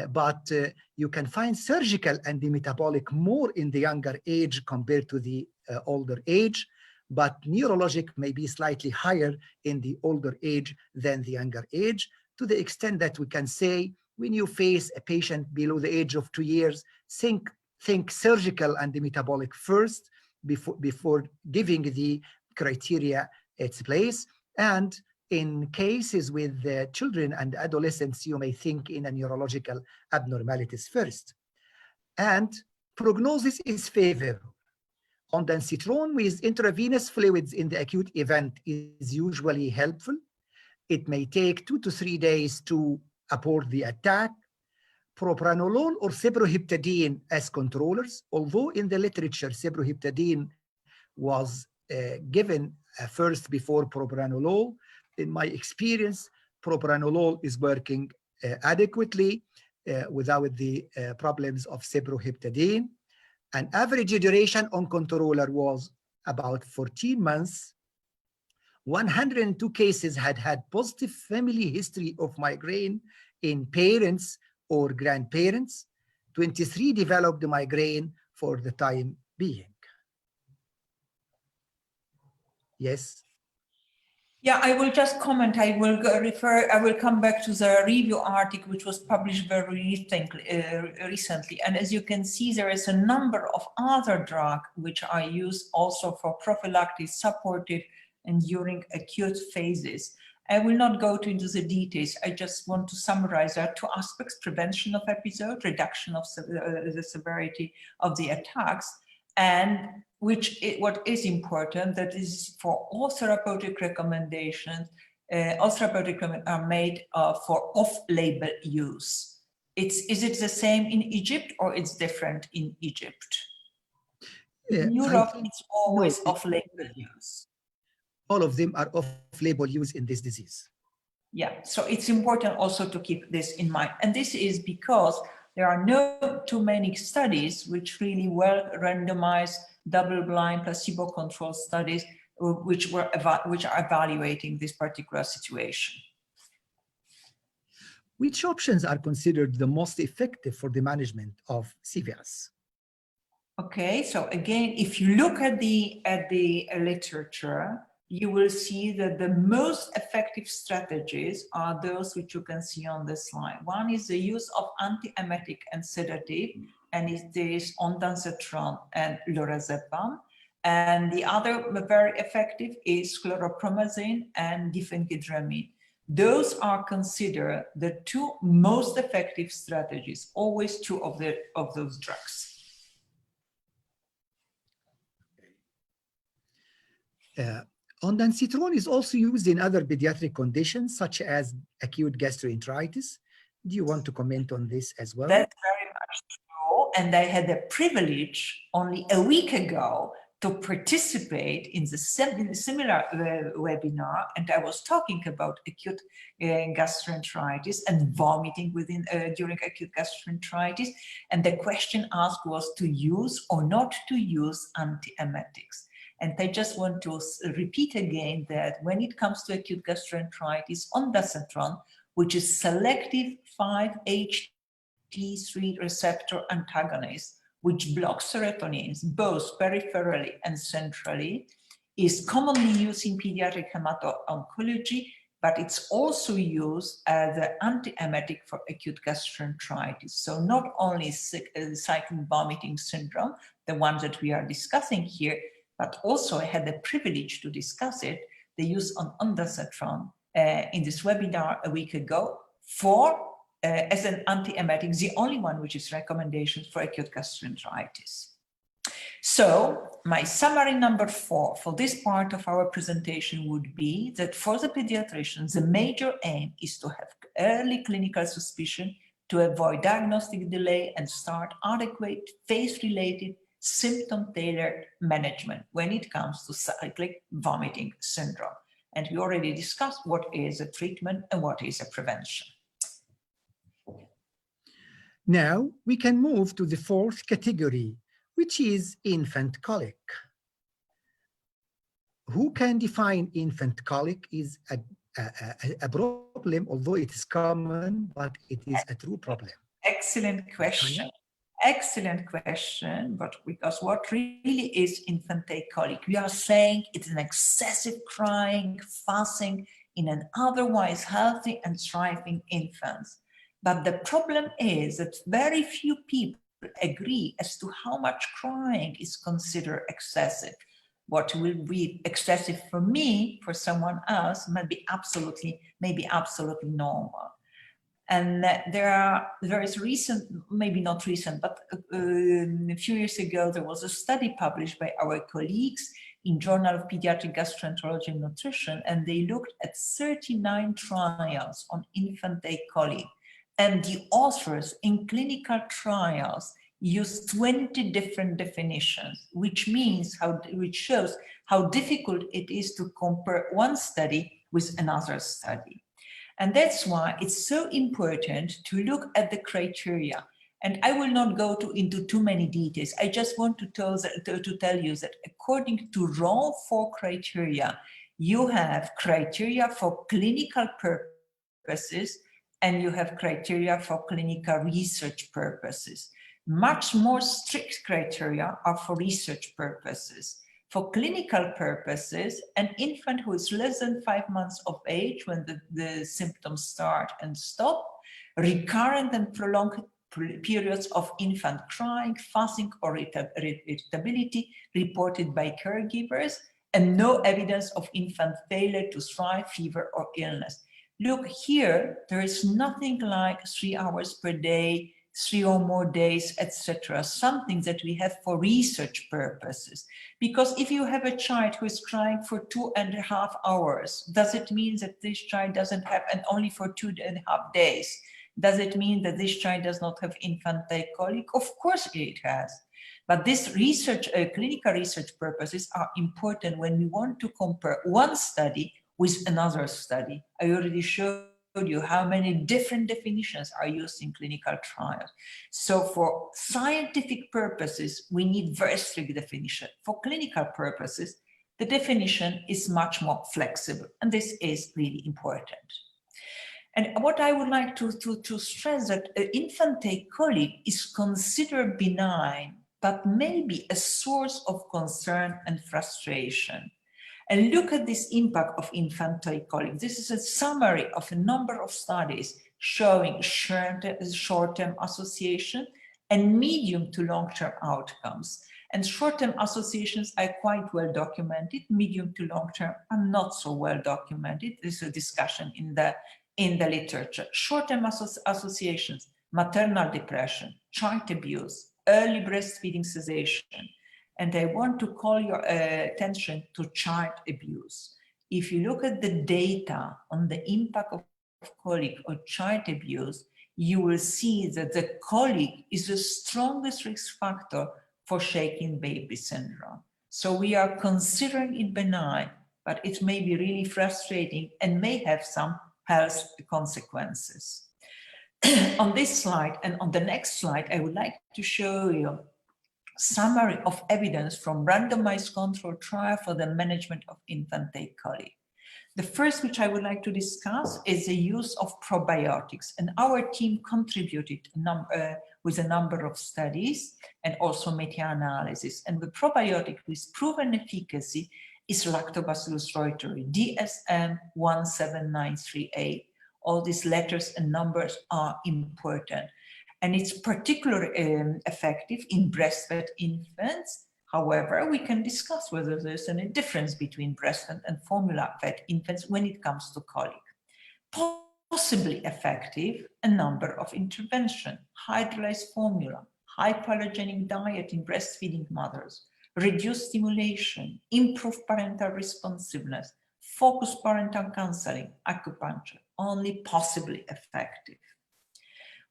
But you can find surgical and the metabolic more in the younger age compared to the older age. But neurologic may be slightly higher in the older age than the younger age, to the extent that we can say, when you face a patient below the age of 2 years, think think surgical and metabolic first before giving the criteria its place. And in cases with children and adolescents, you may think in a neurological abnormalities first. And prognosis is favorable. Ondansetron with intravenous fluids in the acute event is usually helpful. It may take 2 to 3 days to abort the attack. Propranolol or cyproheptadine as controllers, although in the literature cyproheptadine was given first before propranolol. In my experience, propranolol is working adequately without the problems of cyproheptadine. An average duration on controller was about 14 months. 102 cases had positive family history of migraine in parents or grandparents. 23 developed migraine for the time being. Yes. Yeah, I will just comment. I will come back to the review article, which was published very recently. And as you can see, there is a number of other drugs which are used also for prophylactic, supportive, and during acute phases. I will not go into the details. I just want to summarize. There are two aspects: prevention of episode, reduction of the severity of the attacks, and what is important, that is for all therapeutic recommendations, all therapeutic are made for off-label use. Is it the same in Egypt or it's different in Egypt? In Europe, it's always off-label use. All of them are off-label use in this disease. Yeah, so it's important also to keep this in mind. And this is because there are no too many studies which really well randomized, double-blind, placebo-controlled studies which are evaluating this particular situation. Which options are considered the most effective for the management of CVS? Okay, so again, if you look at the literature, you will see that the most effective strategies are those which you can see on this slide. One is the use of antiemetic and sedative, and it is ondansetron and lorazepam. And the other very effective is chlorpromazine and diphenhydramine. Those are considered the two most effective strategies, always two of those drugs. Ondansetron is also used in other pediatric conditions, such as acute gastroenteritis. Do you want to comment on this as well? That's very much true. And I had the privilege only a week ago to participate in the similar webinar. And I was talking about acute gastroenteritis and vomiting during acute gastroenteritis. And the question asked was to use or not to use antiemetics. And I just want to repeat again that when it comes to acute gastroenteritis, ondansetron, which is selective 5-HT3 receptor antagonist, which blocks serotonins both peripherally and centrally, is commonly used in pediatric hemato-oncology, but it's also used as an antiemetic for acute gastroenteritis. So not only cyclic vomiting syndrome, the one that we are discussing here, but also I had the privilege to discuss it, the use of ondansetron in this webinar a week ago as an antiemetic, the only one which is recommendations for acute gastroenteritis. So my summary number 4 for this part of our presentation would be that for the pediatricians, the major aim is to have early clinical suspicion to avoid diagnostic delay and start adequate phase-related symptom-tailored management when it comes to cyclic vomiting syndrome. And we already discussed what is a treatment and what is a prevention. Now we can move to the 4th category, which is infant colic. Who can define infant colic is a problem, although it is common, but it is a true problem. Excellent question. Excellent question, but because what really is infantile colic? We are saying it's an excessive crying, fussing in an otherwise healthy and thriving infant. But the problem is that very few people agree as to how much crying is considered excessive. What will be excessive for me, for someone else, might be absolutely, maybe absolutely normal. And there is recent, maybe not recent, but a few years ago, there was a study published by our colleagues in Journal of Pediatric Gastroenterology and Nutrition, and they looked at 39 trials on infant colic. And the authors in clinical trials used 20 different definitions, which shows how difficult it is to compare one study with another study. And that's why it's so important to look at the criteria. And I will not go into too many details. I just want to tell you that according to RAW 4 criteria, you have criteria for clinical purposes and you have criteria for clinical research purposes. Much more strict criteria are for research purposes. For clinical purposes, an infant who is less than 5 months of age when the symptoms start and stop, recurrent and prolonged periods of infant crying, fussing, or irritability reported by caregivers, and no evidence of infant failure to thrive, fever, or illness. Look here, there is nothing like 3 hours per day, 3 or more days, etc. Something that we have for research purposes. Because if you have a child who is crying for 2.5 hours, does it mean that this child doesn't have, and only for 2.5 days, does it mean that this child does not have infant colic? Of course it has. But this research, clinical research purposes are important when we want to compare one study with another study. I already showed you how many different definitions are used in clinical trials. So for scientific purposes, we need very strict definition. For clinical purposes, the definition is much more flexible, and this is really important. And what I would like to stress that infant colic is considered benign, but may be a source of concern and frustration. And look at this impact of infantile colic. This is a summary of a number of studies showing short-term association and medium to long-term outcomes. And short-term associations are quite well documented. Medium to long-term are not so well documented. There's a discussion in the literature. Short-term associations, maternal depression, child abuse, early breastfeeding cessation. And I want to call your attention to child abuse. If you look at the data on the impact of colic or child abuse, you will see that the colic is the strongest risk factor for shaken baby syndrome. So we are considering it benign, but it may be really frustrating and may have some health consequences. On this slide and on the next slide, I would like to show you summary of evidence from randomized controlled trial for the management of infant colic. The first which I would like to discuss is the use of probiotics, and our team contributed with a number of studies and also meta-analysis. And the probiotic with proven efficacy is Lactobacillus reuteri, DSM 17938. All these letters and numbers are important. And it's particularly effective in breastfed infants. However, we can discuss whether there's any difference between breastfed and formula-fed infants when it comes to colic. Possibly effective, a number of interventions: hydrolyzed formula, hypoallergenic diet in breastfeeding mothers, reduced stimulation, improved parental responsiveness, focused parental counseling, acupuncture, only possibly effective.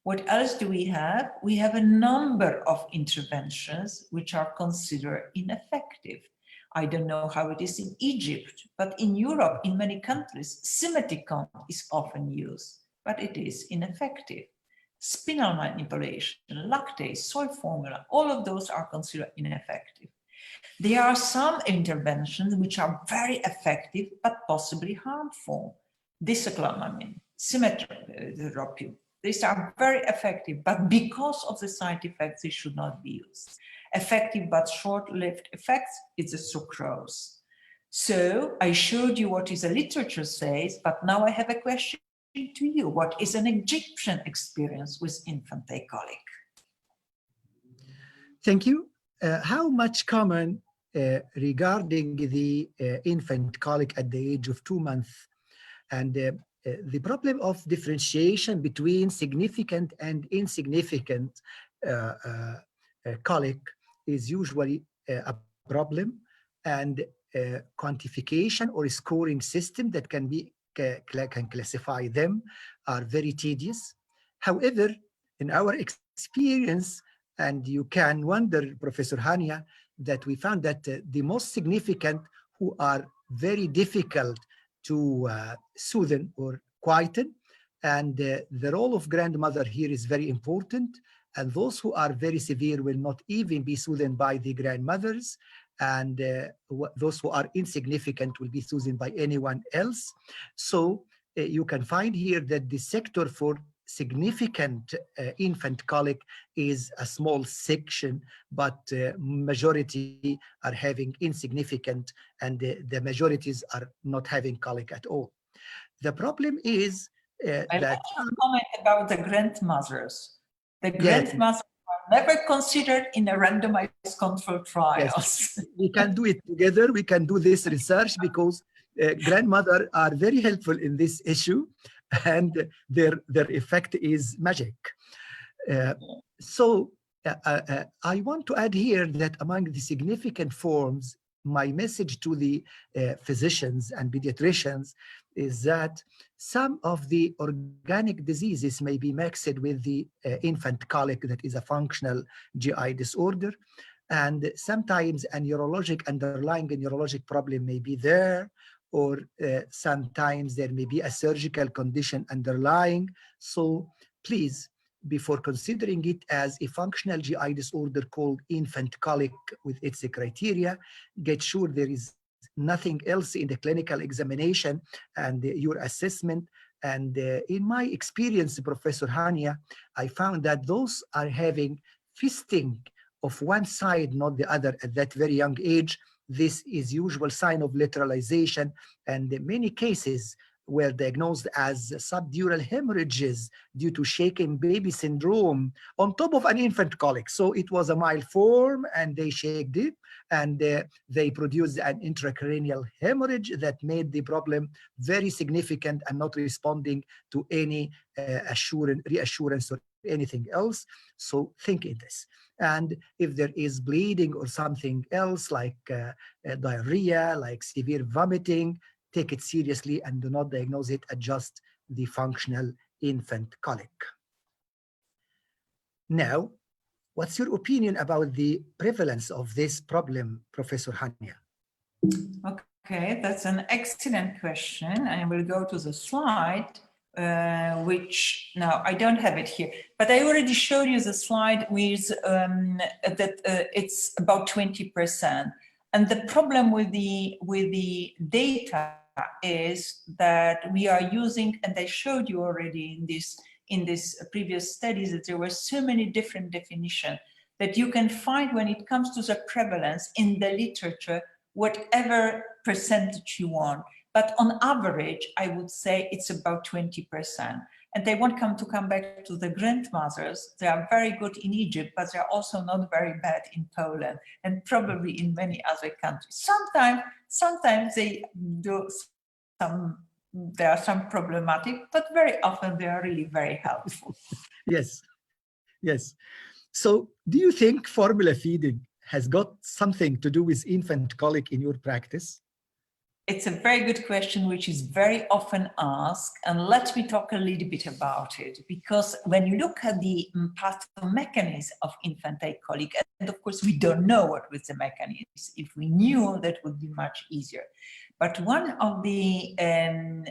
What else do we have? We have a number of interventions which are considered ineffective. I don't know how it is in Egypt, but in Europe, in many countries, Simeticon is often used, but it is ineffective. Spinal manipulation, lactase, soy formula, all of those are considered ineffective. There are some interventions which are very effective, but possibly harmful. Dicyclomine, cimetropin. These are very effective, but because of the side effects, they should not be used. Effective but short-lived effects is the sucrose. So I showed you what is the literature says, but now I have a question to you. What is an Egyptian experience with infant colic? Thank you. How much common regarding the infant colic at the age of 2 months, and the problem of differentiation between significant and insignificant colic is usually a problem, and quantification or scoring system that can classify them are very tedious. However, in our experience, and you can wonder, Professor Hania, that we found that the most significant who are very difficult to soothe or quieten, and the role of grandmother here is very important, and those who are very severe will not even be soothed by the grandmothers, and those who are insignificant will be soothed by anyone else. So you can find here that the sector for significant infant colic is a small section, but majority are having insignificant, and the majorities are not having colic at all. The problem is I that like your comment about the grandmothers. The grandmothers are never considered in a randomized controlled trials. Yes, we can do it together. We can do this research because grandmothers are very helpful in this issue, and their effect is magic. So I want to add here that among the significant forms, my message to the physicians and pediatricians is that some of the organic diseases may be mixed with the infant colic, that is a functional GI disorder. And sometimes a underlying neurologic problem may be there, or sometimes there may be a surgical condition underlying. So please, before considering it as a functional GI disorder called infant colic with its criteria, get sure there is nothing else in the clinical examination and your assessment. And in my experience, Professor Hania, I found that those are having feasting of one side, not the other, at that very young age. This is usual sign of lateralization, and in many cases were diagnosed as subdural hemorrhages due to shaken baby syndrome on top of an infant colic. So it was a mild form, and they shaked it, and they produced an intracranial hemorrhage that made the problem very significant and not responding to any reassurance or anything else. So think in this. And if there is bleeding or something else like diarrhea, like severe vomiting, take it seriously and do not diagnose it at just the functional infant colic. Now, what's your opinion about the prevalence of this problem, Professor Hania? Okay, that's an excellent question. I will go to the slide, which now I don't have it here, but I already showed you the slide with that it's about 20%. And the problem with the data is that we are using, and I showed you already in this previous studies, that there were so many different definitions that you can find when it comes to the prevalence in the literature, whatever percentage you want. But on average, I would say it's about 20%. And they won't come back to the grandmothers. They are very good in Egypt, but they're also not very bad in Poland and probably in many other countries. Sometimes they do there are some problematic, but very often they are really very helpful. Yes, yes. So do you think formula feeding has got something to do with infant colic in your practice? It's a very good question, which is very often asked. And let me talk a little bit about it, because when you look at the pathomechanism of infantile colic, and of course, we don't know what was the mechanism. If we knew, that would be much easier. But one of the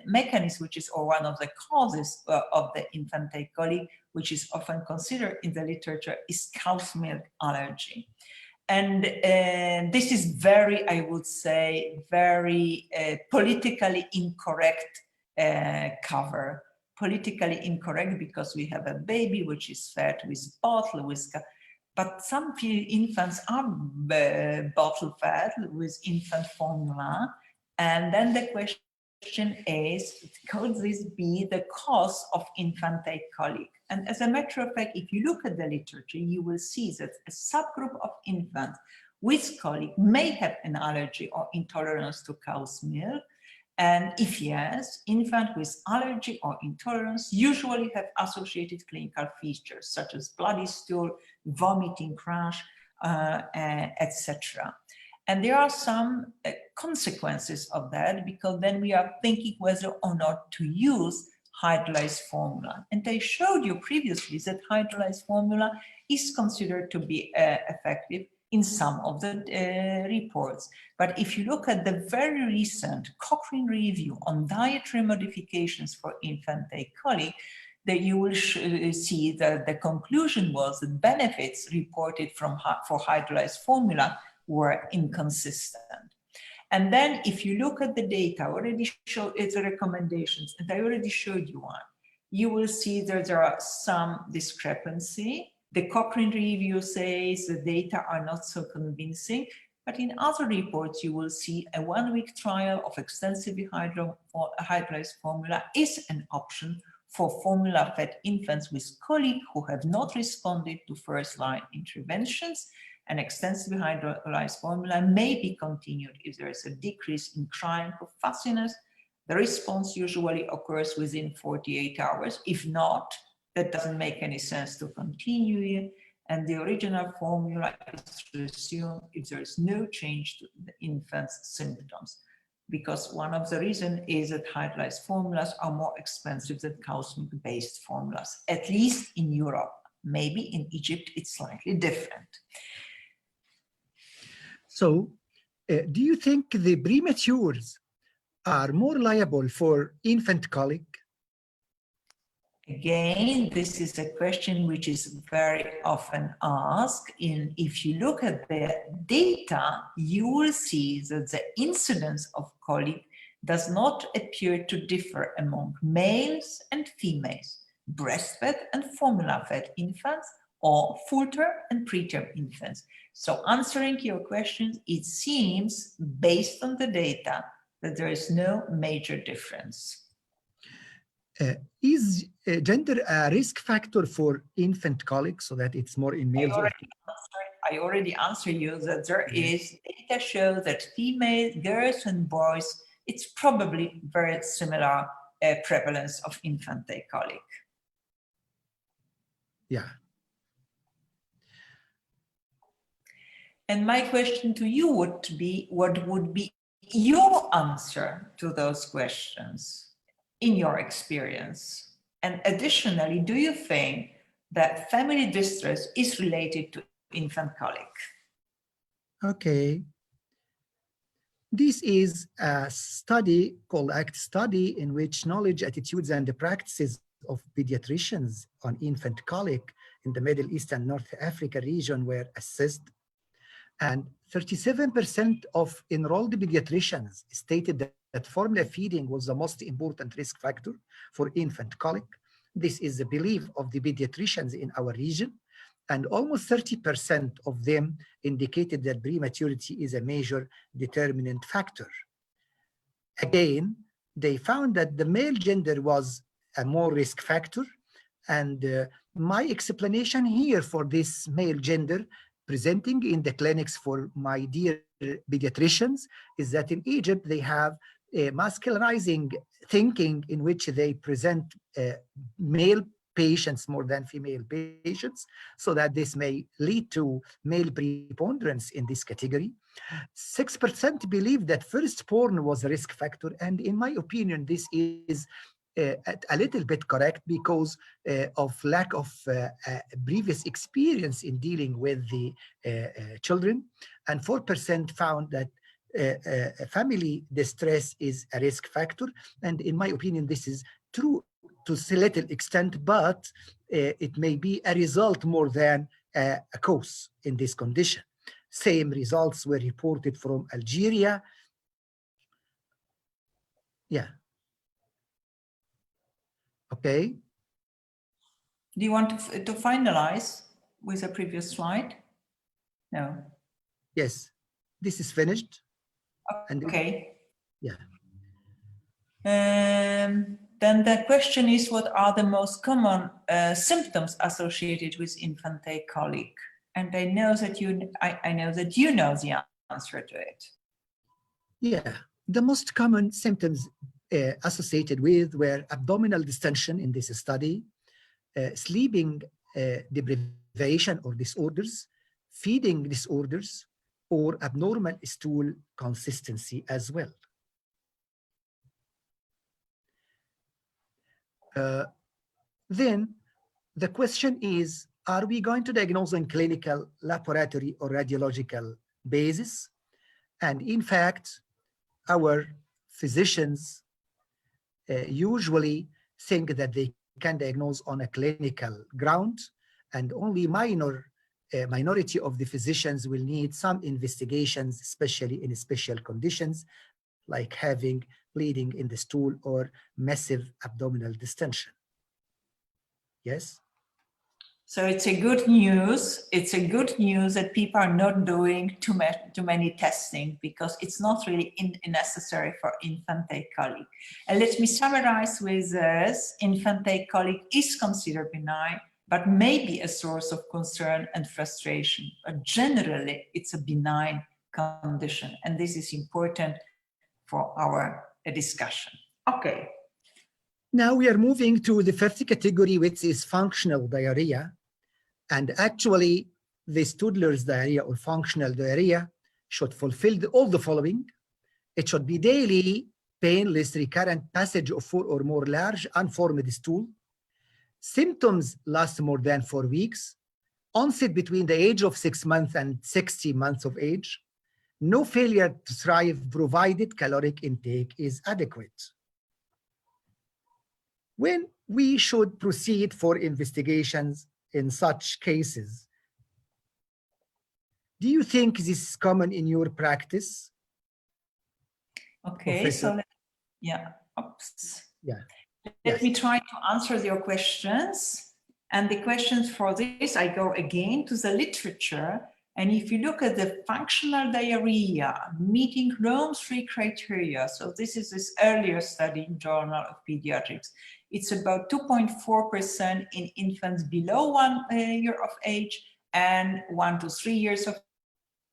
mechanisms, which is, or one of the causes of the infantile colic, which is often considered in the literature, is cow's milk allergy. And this is very, I would say, very politically incorrect cover. Politically incorrect because we have a baby which is fed with bottle, but some infants are bottle fed with infant formula. And then the question question is, could this be the cause of infantile colic? And as a matter of fact, if you look at the literature, you will see that a subgroup of infants with colic may have an allergy or intolerance to cow's milk. And if yes, infants with allergy or intolerance usually have associated clinical features such as bloody stool, vomiting, crash, etc. And there are some consequences of that, because then we are thinking whether or not to use hydrolyzed formula. And I showed you previously that hydrolyzed formula is considered to be effective in some of the reports. But if you look at the very recent Cochrane review on dietary modifications for infantile colic, that you will see that the conclusion was that benefits reported for hydrolyzed formula were inconsistent. And then if you look at the data, I already showed the recommendations, and I already showed you one, you will see that there are some discrepancy. The Cochrane review says the data are not so convincing, but in other reports, you will see a one-week trial of extensively hydrolyzed formula is an option for formula-fed infants with colic who have not responded to first-line interventions. And extensively hydrolyzed formula may be continued if there is a decrease in crying or fussiness. The response usually occurs within 48 hours. If not, that doesn't make any sense to continue. And the original formula is resumed if there is no change to the infant's symptoms. Because one of the reasons is that hydrolyzed formulas are more expensive than cow's milk-based formulas, at least in Europe. Maybe in Egypt, it's slightly different. So, do you think the prematures are more liable for infant colic? Again, this is a question which is very often asked. If you look at the data, you will see that the incidence of colic does not appear to differ among males and females, breastfed and formula-fed infants, or full-term and preterm infants. So answering your questions, it seems, based on the data, that there is no major difference. Is gender a risk factor for infant colic, so that it's more in males? I already answered you that there is data show that female girls and boys, it's probably very similar prevalence of infantile colic. Yeah. And my question to you would be, what would be your answer to those questions in your experience? And additionally, do you think that family distress is related to infant colic? Okay. This is a study called ACT study, in which knowledge, attitudes, and the practices of pediatricians on infant colic in the Middle East and North Africa region were assessed. And 37% of enrolled pediatricians stated that formula feeding was the most important risk factor for infant colic. This is the belief of the pediatricians in our region. And almost 30% of them indicated that prematurity is a major determinant factor. Again, they found that the male gender was a more risk factor. And my explanation here for this male gender presenting in the clinics for my dear pediatricians is that in Egypt, they have a masculinizing thinking in which they present male patients more than female patients, so that this may lead to male preponderance in this category. 6% believe that firstborn was a risk factor. And in my opinion, this is a little bit correct because of lack of previous experience in dealing with the children. And 4% found that family distress is a risk factor. And in my opinion, this is true to a little extent, but it may be a result more than a cause in this condition. Same results were reported from Algeria. Yeah. Okay. Do you want to finalize with a previous slide? No. Yes, this is finished. Okay. Yeah. Then the question is, what are the most common symptoms associated with infantile colic? And I know that I know that you know the answer to it. Yeah, the most common symptoms associated with were abdominal distension in this study, sleeping deprivation or disorders, feeding disorders, or abnormal stool consistency as well. Then the question is, are we going to diagnose on clinical, laboratory, or radiological basis? And in fact, our physicians usually think that they can diagnose on a clinical ground, and only minority of the physicians will need some investigations, especially in special conditions, like having bleeding in the stool or massive abdominal distension. Yes? So it's a good news. It's a good news that people are not doing too many testing, because it's not really necessary for infantile colic. And let me summarize with this. Infantile colic is considered benign, but may be a source of concern and frustration. But generally, it's a benign condition. And this is important for our discussion. Okay. Now we are moving to the first category, which is functional diarrhea. And actually, this toddler's diarrhea or functional diarrhea should fulfill all the following. It should be daily, painless, recurrent passage of 4 or more large unformed stool. Symptoms last more than 4 weeks. Onset between the age of 6 months and 60 months of age. No failure to thrive provided caloric intake is adequate. When we should proceed for investigations in such cases, do you think this is common in your practice? Okay, Professor? so yeah, oops. Yeah. Let me try to answer your questions. And the questions for this, I go again to the literature. And if you look at the functional diarrhea meeting Rome's 3 criteria, so this is this earlier study in Journal of Pediatrics, it's about 2.4% in infants below 1 year of age, and 1 to 3 years of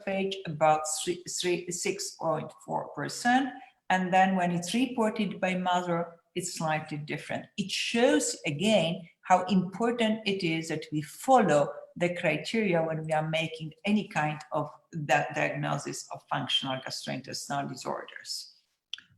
age, about 6.4%. And then when it's reported by mother, it's slightly different. It shows again how important it is that we follow the criteria when we are making any kind of diagnosis of functional gastrointestinal disorders.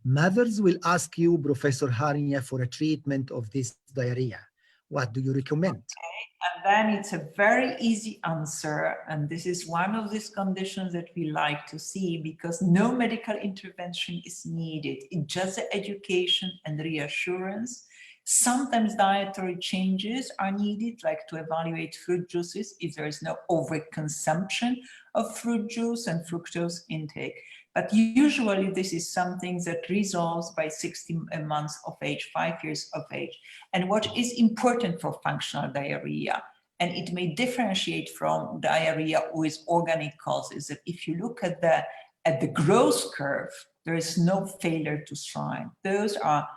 Mothers will ask you, Professor Hania, for a treatment of this diarrhea. What do you recommend? Okay. And then it's a very easy answer. And this is one of these conditions that we like to see, because no medical intervention is needed. It's just the education and reassurance. Sometimes dietary changes are needed, like to evaluate fruit juices if there is no overconsumption of fruit juice and fructose intake. But usually this is something that resolves by 60 months of age, 5 years of age. And what is important for functional diarrhea, and it may differentiate from diarrhea with organic causes, that if you look at the growth curve, there is no failure to thrive. Those are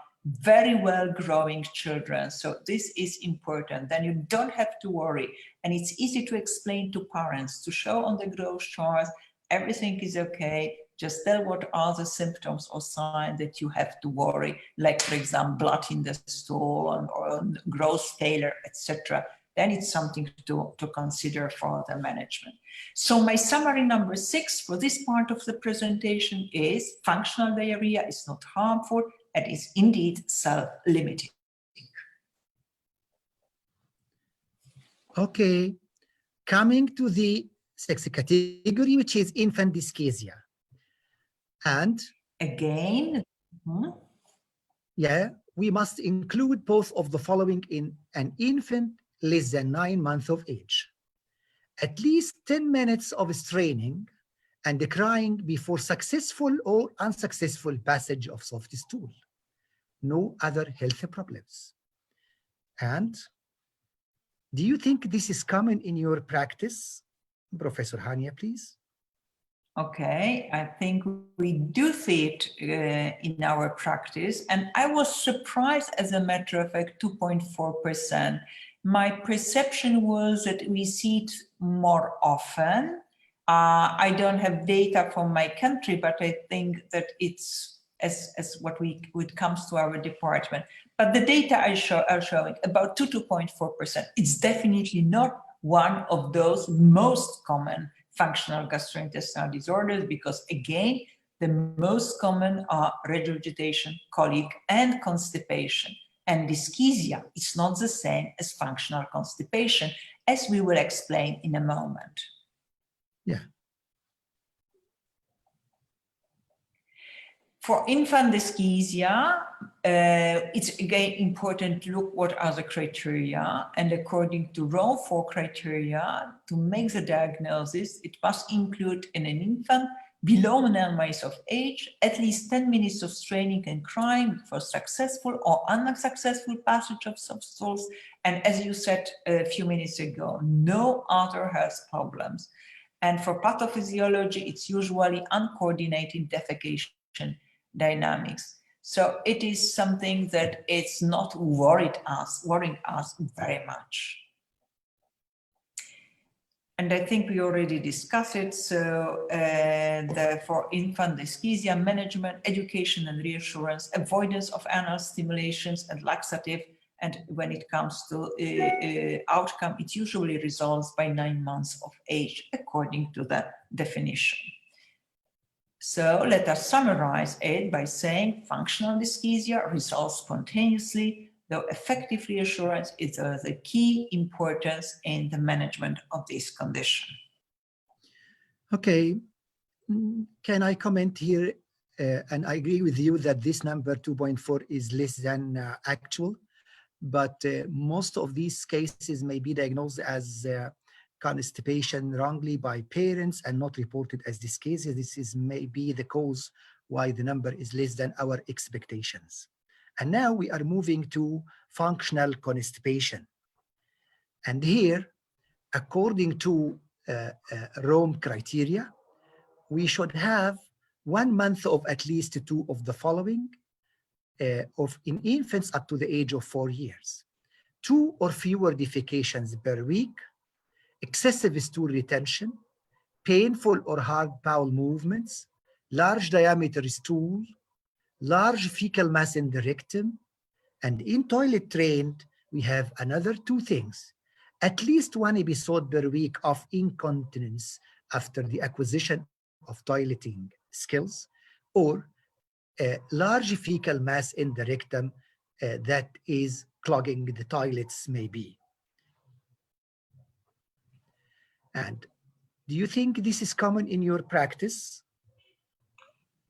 very well growing children. So this is important. Then you don't have to worry. And it's easy to explain to parents, to show on the growth charts, everything is okay. Just tell what are the symptoms or signs that you have to worry, like, for example, blood in the stool or growth failure, etc. Then it's something to consider for the management. So my summary number 6 for this part of the presentation is functional diarrhea is not harmful and is indeed self-limiting. Okay, coming to the 6th category, which is infant dyschezia. And again, yeah, we must include both of the following in an infant less than 9 months of age. At least 10 minutes of straining and crying before successful or unsuccessful passage of soft stool. No other health problems. And do you think this is common in your practice? Professor Hania, please. Okay, I think we do see it in our practice, and I was surprised, as a matter of fact, 2.4%. My perception was that we see it more often. I don't have data from my country, but I think that it's as what it comes to our department. But the data are showing about 2.4%. It's definitely not one of those most common functional gastrointestinal disorders, because again, the most common are regurgitation, colic, and constipation. And dyschezia is not the same as functional constipation, as we will explain in a moment. Yeah. For infant dyschezia, it's again important to look what are the criteria, and according to Rome 4 criteria, to make the diagnosis, it must include in an infant below 9 months of age, at least 10 minutes of straining and crying for successful or unsuccessful passage of stools, and as you said a few minutes ago, no other health problems. And for pathophysiology, it's usually uncoordinated defecation dynamics. So it is something that it's not worrying us very much. And I think we already discussed it. So for infant dyschezia, management, education and reassurance, avoidance of anal stimulations and laxative. And when it comes to outcome, it usually resolves by 9 months of age, according to the definition. So let us summarize it by saying functional dyschezia resolves spontaneously, though effective reassurance is the key importance in the management of this condition. Okay, can I comment here? And I agree with you that this number 2.4 is less than actual, but most of these cases may be diagnosed as constipation wrongly by parents and not reported as dyschezia. This is maybe the cause why the number is less than our expectations. And now we are moving to functional constipation. And here, according to Rome criteria, we should have 1 month of at least 2 of the following in infants up to the age of 4 years. 2 or fewer defecations per week, excessive stool retention, painful or hard bowel movements, large diameter stool, large fecal mass in the rectum, and in toilet trained, we have another 2 things. At least 1 episode per week of incontinence after the acquisition of toileting skills, or a large fecal mass in the rectum that is clogging the toilets maybe. And do you think this is common in your practice?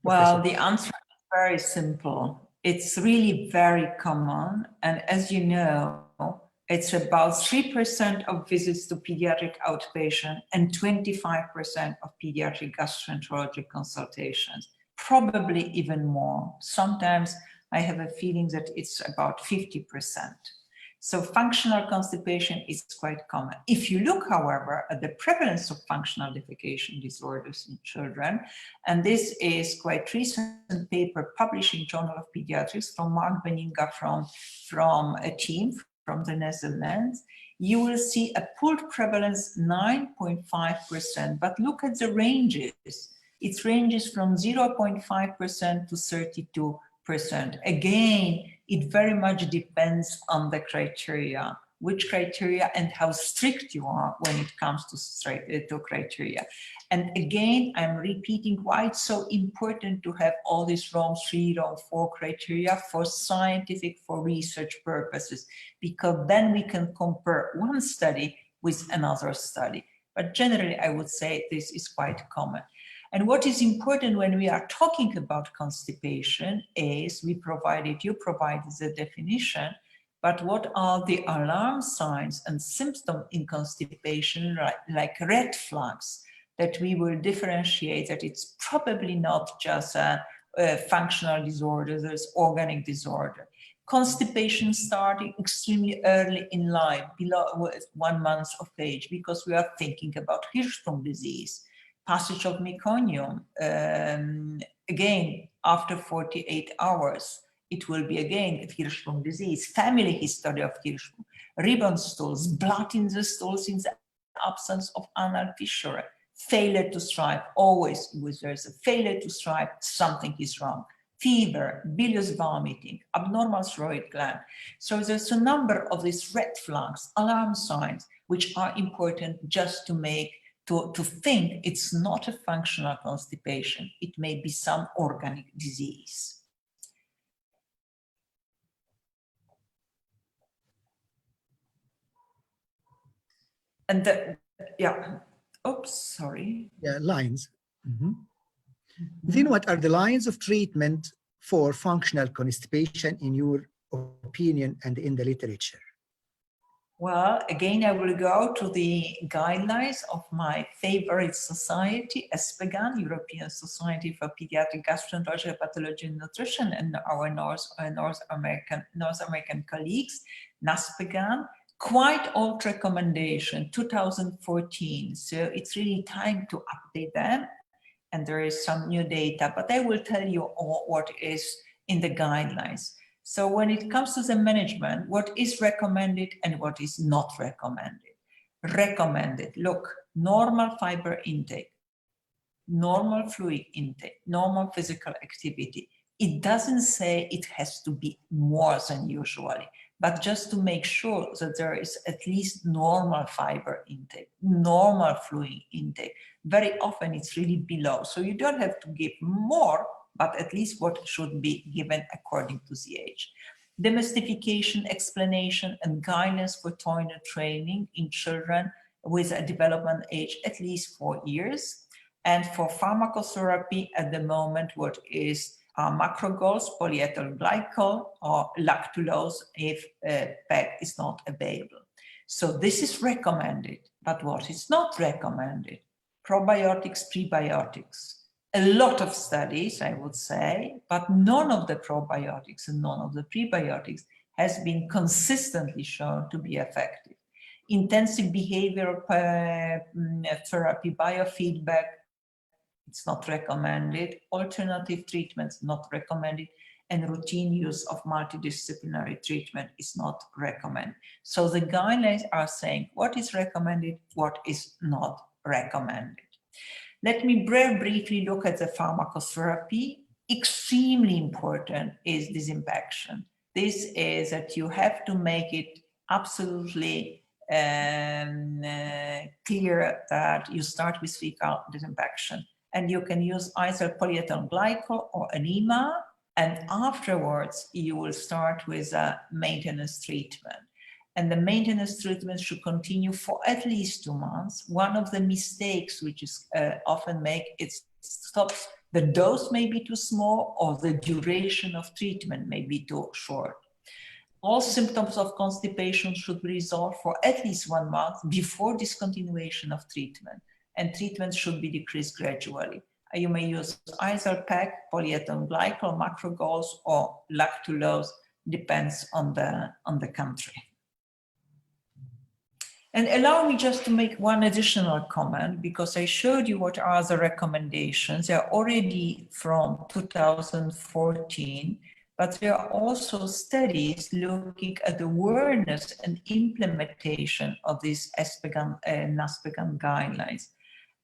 Well, the answer is very simple. It's really very common. And as you know, it's about 3% of visits to pediatric outpatient and 25% of pediatric gastroenterology consultations, probably even more. Sometimes I have a feeling that it's about 50%. So functional constipation is quite common. If you look, however, at the prevalence of functional defecation disorders in children, and this is quite recent paper published in Journal of Pediatrics from Mark Beninga from a team from the Netherlands, you will see a pooled prevalence 9.5%, but look at the ranges. It ranges from 0.5% to 32%. Again, it very much depends on the criteria, which criteria and how strict you are when it comes to criteria. And again, I'm repeating why it's so important to have all these Rome 3, Rome 4 criteria for scientific, for research purposes, because then we can compare one study with another study. But generally, I would say this is quite common. And what is important when we are talking about constipation is you provided the definition, but what are the alarm signs and symptoms in constipation, like red flags, that we will differentiate that it's probably not just a functional disorder, there's organic disorder. Constipation starting extremely early in life, below 1 month of age, because we are thinking about Hirschsprung disease. passage of meconium, again, after 48 hours, it will be again a Hirschsprung disease, family history of Hirschsprung, ribbon stools, blood in the stools in the absence of anal fissure, failure to strive, always with there's a failure to strive, something is wrong. Fever, bilious vomiting, abnormal thyroid gland. So there's a number of these red flags, alarm signs, which are important just to make, to think it's not a functional constipation. It may be some organic disease. And yeah, oops, sorry. Yeah, lines. Then what are the lines of treatment for functional constipation in your opinion and in the literature? Well, again, I will go to the guidelines of my favorite society, ESPGHAN, European Society for Pediatric Gastroenterology, Pathology and Nutrition, and our North American colleagues, NASPGHAN. Quite old recommendation, 2014. So it's really time to update them. And there is some new data, but I will tell you what is in the guidelines. So when it comes to the management, what is recommended and what is not recommended. Recommended, look, normal fiber intake, normal fluid intake, normal physical activity. It doesn't say it has to be more than usually, but just to make sure that there is at least normal fiber intake, normal fluid intake. Very often it's really below. So you don't have to give more, but at least what should be given according to the age. Demystification, explanation, and guidance for toilet training in children with a development age at least 4 years. And for pharmacotherapy at the moment, what is macrogols, polyethyl glycol, or lactulose if PEG is not available. So this is recommended, but what is not recommended? Probiotics, prebiotics. A lot of studies, I would say, but none of the probiotics and none of the prebiotics has been consistently shown to be effective. Intensive behavioral therapy, biofeedback, it's not recommended. Alternative treatments, not recommended. And routine use of multidisciplinary treatment is not recommended. So the guidelines are saying what is recommended, what is not recommended. Let me very briefly look at the pharmacotherapy. Extremely important is disinfection. This is that you have to make it absolutely clear that you start with fecal disinfection. And you can use either polyethyl glycol or enema, and afterwards you will start with a maintenance treatment. And the maintenance treatment should continue for at least 2 months. One of the mistakes which is often made, it stops, the dose may be too small or the duration of treatment may be too short. All symptoms of constipation should be resolved for at least 1 month before discontinuation of treatment, and treatment should be decreased gradually. You may use either PEG, polyethylene glycol, macrogols, or lactulose, depends on the country. And allow me just to make one additional comment, because I showed you what are the recommendations. They are already from 2014, but there are also studies looking at the awareness and implementation of these ESPGHAN and NASPGHAN guidelines.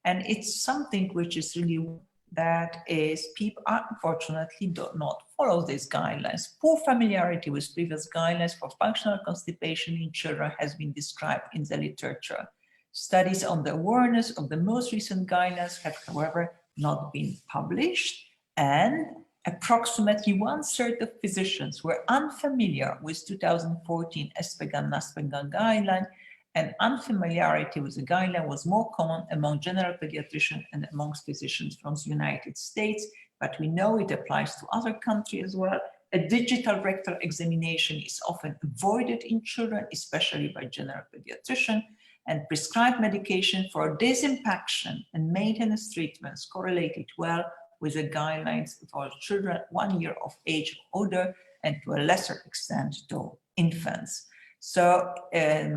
And it's something which is really, that is, people unfortunately do not follow these guidelines. Poor familiarity with previous guidelines for functional constipation in children has been described in the literature. Studies on the awareness of the most recent guidelines have, however, not been published, and approximately 1/3 of physicians were unfamiliar with 2014 ESPGHAN-NASPGHAN guideline, and unfamiliarity with the guideline was more common among general pediatricians and amongst physicians from the United States, but we know it applies to other countries as well. A digital rectal examination is often avoided in children, especially by general pediatricians, and prescribed medication for disimpaction and maintenance treatments correlated well with the guidelines for children 1 year of age or older, and to a lesser extent to infants. So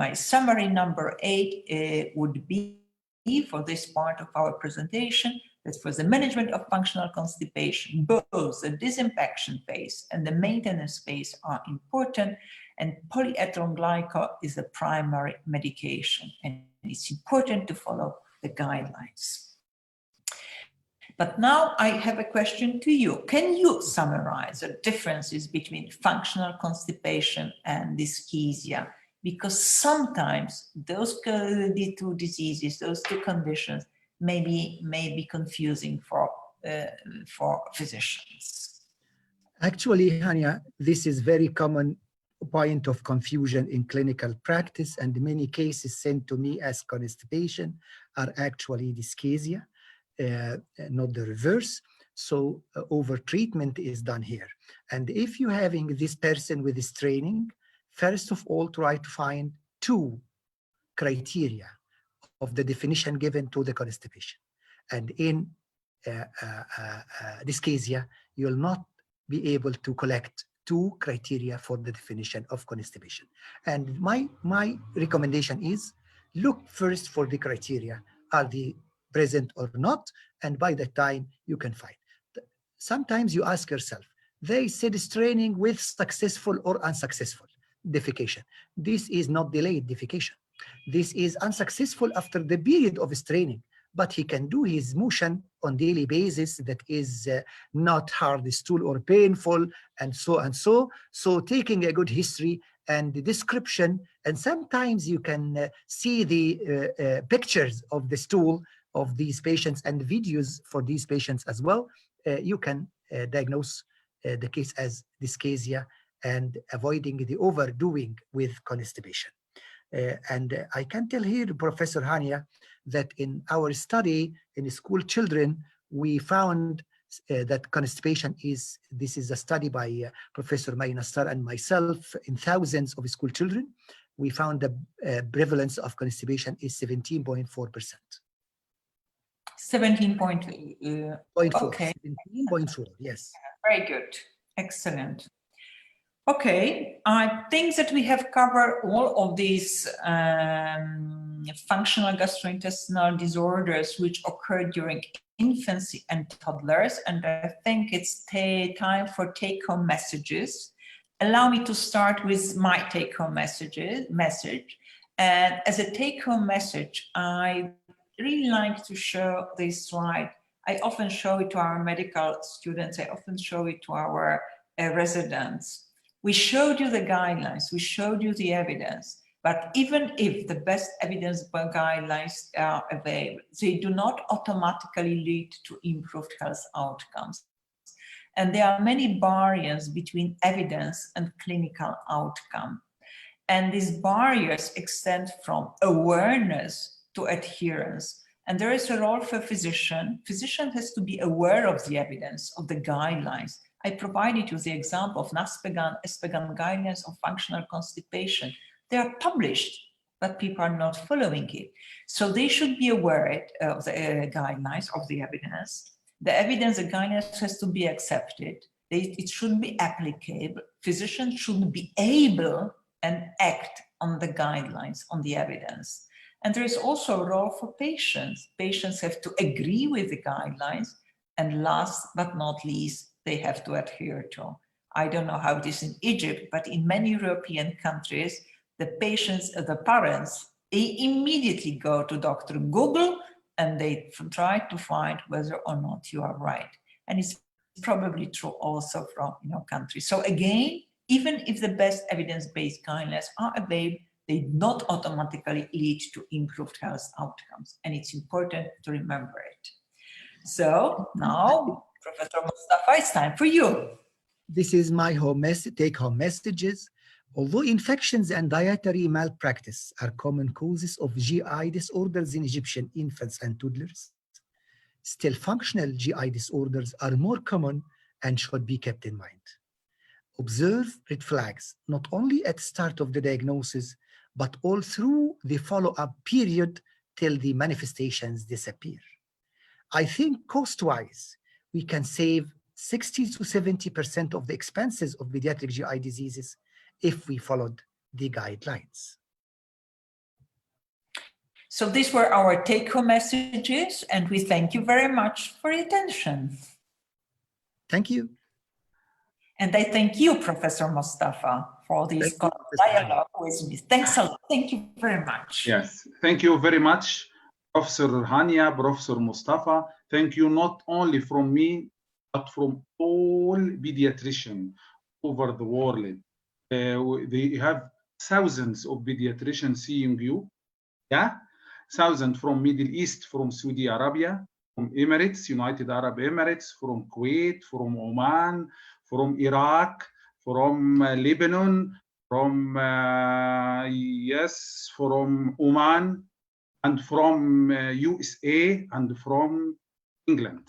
my summary number 8 would be for this part of our presentation that for the management of functional constipation, both the disinfection phase and the maintenance phase are important, and polyethylene glycol is the primary medication, and it's important to follow the guidelines. But now I have a question to you. Can you summarize the differences between functional constipation and dyschezia? Because sometimes those two diseases, those two conditions, may be confusing for physicians. Actually, Hania, this is very common point of confusion in clinical practice, and many cases sent to me as constipation are actually dyschezia, not the reverse. So over-treatment is done here. And if you're having this person with this training, first of all, try to find two criteria of the definition given to the constipation. And in dyschezia, you'll not be able to collect two criteria for the definition of constipation. And my recommendation is look first for the criteria. Are they present or not? And by that time, you can find. Sometimes you ask yourself, they said straining with successful or unsuccessful defecation. This is not delayed defecation. This is unsuccessful after the period of straining, but he can do his motion on daily basis that is not hard stool or painful, and so and so. So taking a good history and the description, and sometimes you can see the pictures of the stool of these patients and videos for these patients as well. You can diagnose the case as dyschezia and avoiding the overdoing with constipation. And I can tell here, Professor Hania, that in our study in school children, we found that constipation this is a study by Professor May Nassar and myself in thousands of school children. We found the prevalence of constipation is 17.4%. 17.4. Okay. 17.4, yes. Very good. Excellent. Okay, I think that we have covered all of these functional gastrointestinal disorders which occur during infancy and toddlers, and I think it's time for take-home messages. Allow me to start with my take-home message. And as a take-home message, I really like to show this slide. I often show it to our medical students. I often show it to our residents. We showed you the guidelines, we showed you the evidence, but even if the best evidence guidelines are available, they do not automatically lead to improved health outcomes. And there are many barriers between evidence and clinical outcome. And these barriers extend from awareness to adherence. And there is a role for physician. Physician has to be aware of the evidence, of the guidelines. I provided you the example of NASPGHAN guidelines of functional constipation. They are published, but people are not following it. So they should be aware of the guidelines, of the evidence. The evidence, the guidelines has to be accepted. It should be applicable. Physicians should be able and act on the guidelines, on the evidence. And there is also a role for patients. Patients have to agree with the guidelines, and last but not least, they have to adhere to. I don't know how it is in Egypt, but in many European countries, the patients, the parents, they immediately go to Dr. Google and they try to find whether or not you are right. And it's probably true also from countries. So again, even if the best evidence-based guidelines are available, they do not automatically lead to improved health outcomes. And it's important to remember it. So now, Professor Mostafa, it's time for you. This is my take-home messages. Although infections and dietary malpractice are common causes of GI disorders in Egyptian infants and toddlers, still functional GI disorders are more common and should be kept in mind. Observe red flags not only at the start of the diagnosis, but all through the follow-up period till the manifestations disappear. I think cost-wise, we can save 60 to 70% of the expenses of pediatric GI diseases if we followed the guidelines. So these were our take-home messages, and we thank you very much for your attention. Thank you. And I thank you, Professor Mostafa, for this dialogue with me. Thanks a lot. Thank you very much. Yes, thank you very much, Professor Hania, Professor Mostafa. Thank you not only from me, but from all pediatricians over the world. They have thousands of pediatricians seeing you. Yeah, thousands from Middle East, from Saudi Arabia, from Emirates, United Arab Emirates, from Kuwait, from Oman, from Iraq, from Lebanon, from from Oman, and from USA, and from England.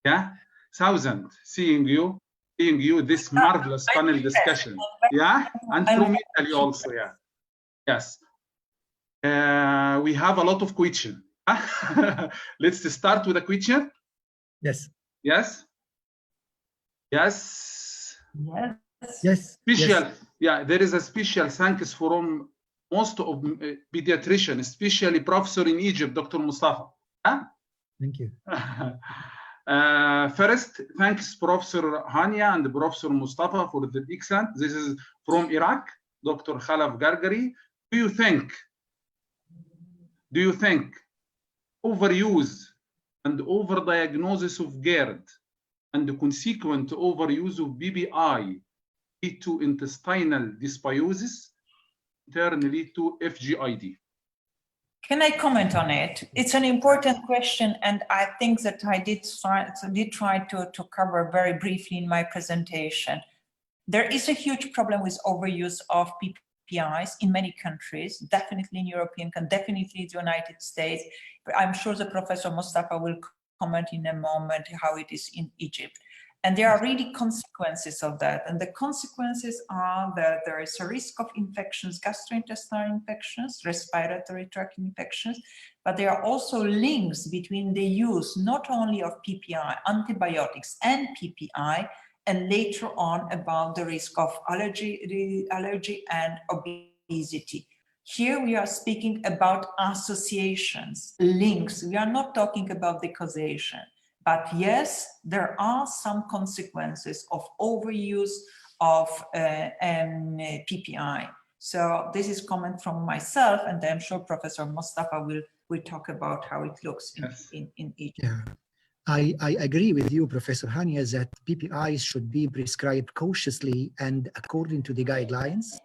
Yeah, thousands seeing you this marvelous panel discussion. Yeah, and from Italy also. Yeah, yes. We have a lot of questions. Let's start with a question. Yes. Yes. Yes. Yes. Yes. Special. Yes. Yeah, there is a special thanks from most of pediatricians, especially professor in Egypt, Dr. Mostafa. Huh? Thank you. First, thanks Professor Hania and Professor Mostafa for the excellent. This is from Iraq, Dr. Khalaf Gargari. Do you think overuse and overdiagnosis of GERD and the consequent overuse of BBI lead to intestinal dysbiosis, turn lead to FGID? Can I comment on it? It's an important question, and I think that I did try to cover very briefly in my presentation. There is a huge problem with overuse of PPIs in many countries, definitely in European, definitely in the United States. But I'm sure the Professor Mostafa will comment in a moment how it is in Egypt. And there are really consequences of that. And the consequences are that there is a risk of infections, gastrointestinal infections, respiratory tract infections, but there are also links between the use not only of PPI, antibiotics and PPI, and later on about the risk of allergy and obesity. Here we are speaking about associations, links. We are not talking about the causation. But yes, there are some consequences of overuse of PPI. So this is comment from myself, and I'm sure Professor Mostafa will talk about how it looks in Egypt. Yeah. I agree with you, Professor Hania, that PPIs should be prescribed cautiously and according to the guidelines.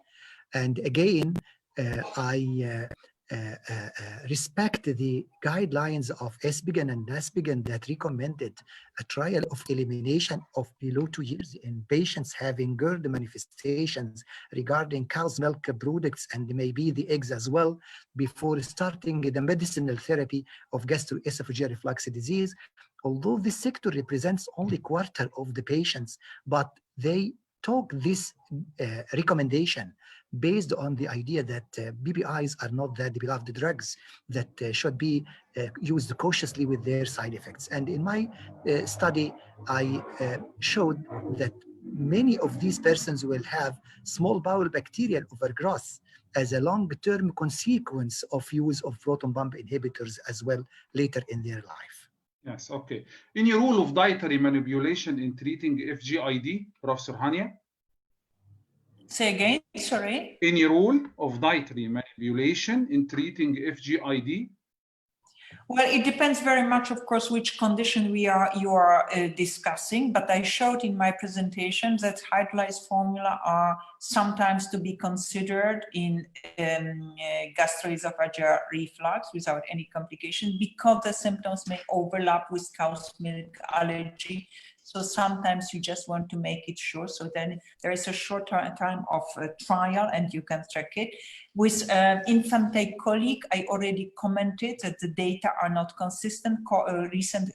And again, I respect the guidelines of ESPGHAN and NASPGHAN that recommended a trial of elimination of below 2 years in patients having GERD manifestations regarding cow's milk products and maybe the eggs as well before starting the medicinal therapy of gastroesophageal reflux disease. Although this sector represents only a quarter of the patients, but they took this recommendation based on the idea that BPIs are not that beloved drugs that should be used cautiously with their side effects. And in my study, I showed that many of these persons will have small bowel bacterial overgrowth as a long-term consequence of use of proton pump inhibitors as well later in their life. Yes, okay. Any rule of dietary manipulation in treating FGID, Professor Hania? Say again, sorry? Any rule of dietary manipulation in treating FGID? Well, it depends very much, of course, which condition you are discussing, but I showed in my presentation that hydrolyzed formula are sometimes to be considered in gastroesophageal reflux without any complication because the symptoms may overlap with cow's milk allergy. So sometimes you just want to make it sure. So then there is a short time of trial and you can check it. With infantile colic, I already commented that the data are not consistent. Recent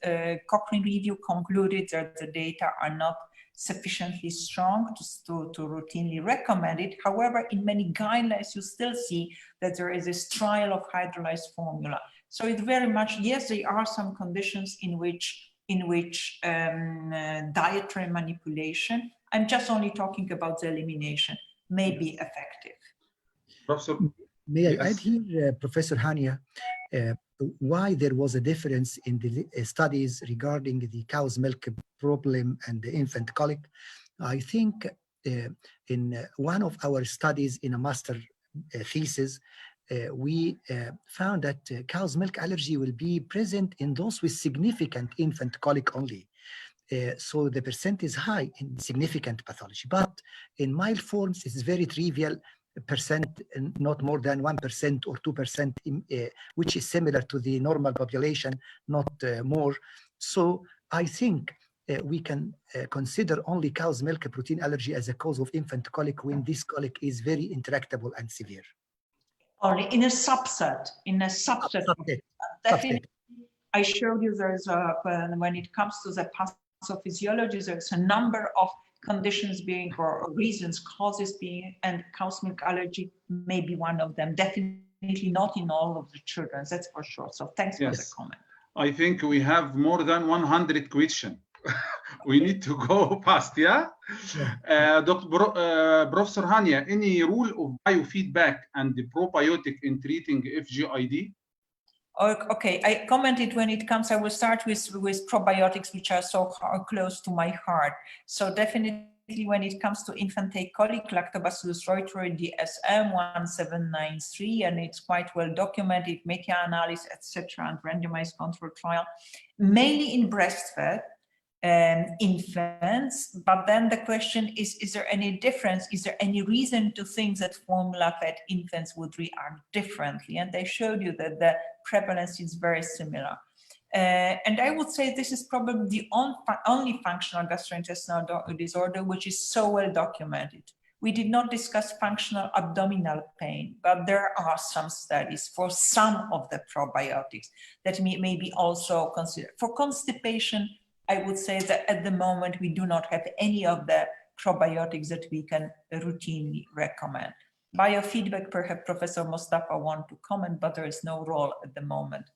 Cochrane review concluded that the data are not sufficiently strong to routinely recommend it. However, in many guidelines, you still see that there is this trial of hydrolyzed formula. So it very much, yes, there are some conditions in which dietary manipulation, I'm just only talking about the elimination, may be effective. Professor, may I yes. add here, Professor Hania, why there was a difference in the studies regarding the cow's milk problem and the infant colic. I think in one of our studies in a master thesis, we found that cow's milk allergy will be present in those with significant infant colic only. So the percent is high in significant pathology, but in mild forms, it's very trivial percent, not more than 1% or 2%, which is similar to the normal population, not more. So I think we can consider only cow's milk protein allergy as a cause of infant colic when this colic is very intractable and severe. Only in a subset, definitely. I showed you there's a, when it comes to the pathophysiology, there's a number of conditions being, or reasons, causes being, and cow's milk allergy may be one of them. Definitely not in all of the children, that's for sure. So thanks for the comment. I think we have more than 100 questions. We need to go fast, yeah? Professor Hania, any rule of biofeedback and the probiotic in treating FGID? Okay, I commented when it comes, I will start with probiotics, which are so close to my heart. So definitely when it comes to infantile colic, Lactobacillus reuteri DSM 1793, and it's quite well documented, meta-analysis, etc., and randomized control trial, mainly in breastfed infants. But then the question is there any difference? Is there any reason to think that formula-fed infants would react differently? And I showed you that the prevalence is very similar. And I would say this is probably the only functional gastrointestinal disorder which is so well documented. We did not discuss functional abdominal pain, but there are some studies for some of the probiotics that may be also considered. For constipation, I would say that at the moment we do not have any of the probiotics that we can routinely recommend. Biofeedback, perhaps Professor Mostafa want to comment, but there is no role at the moment.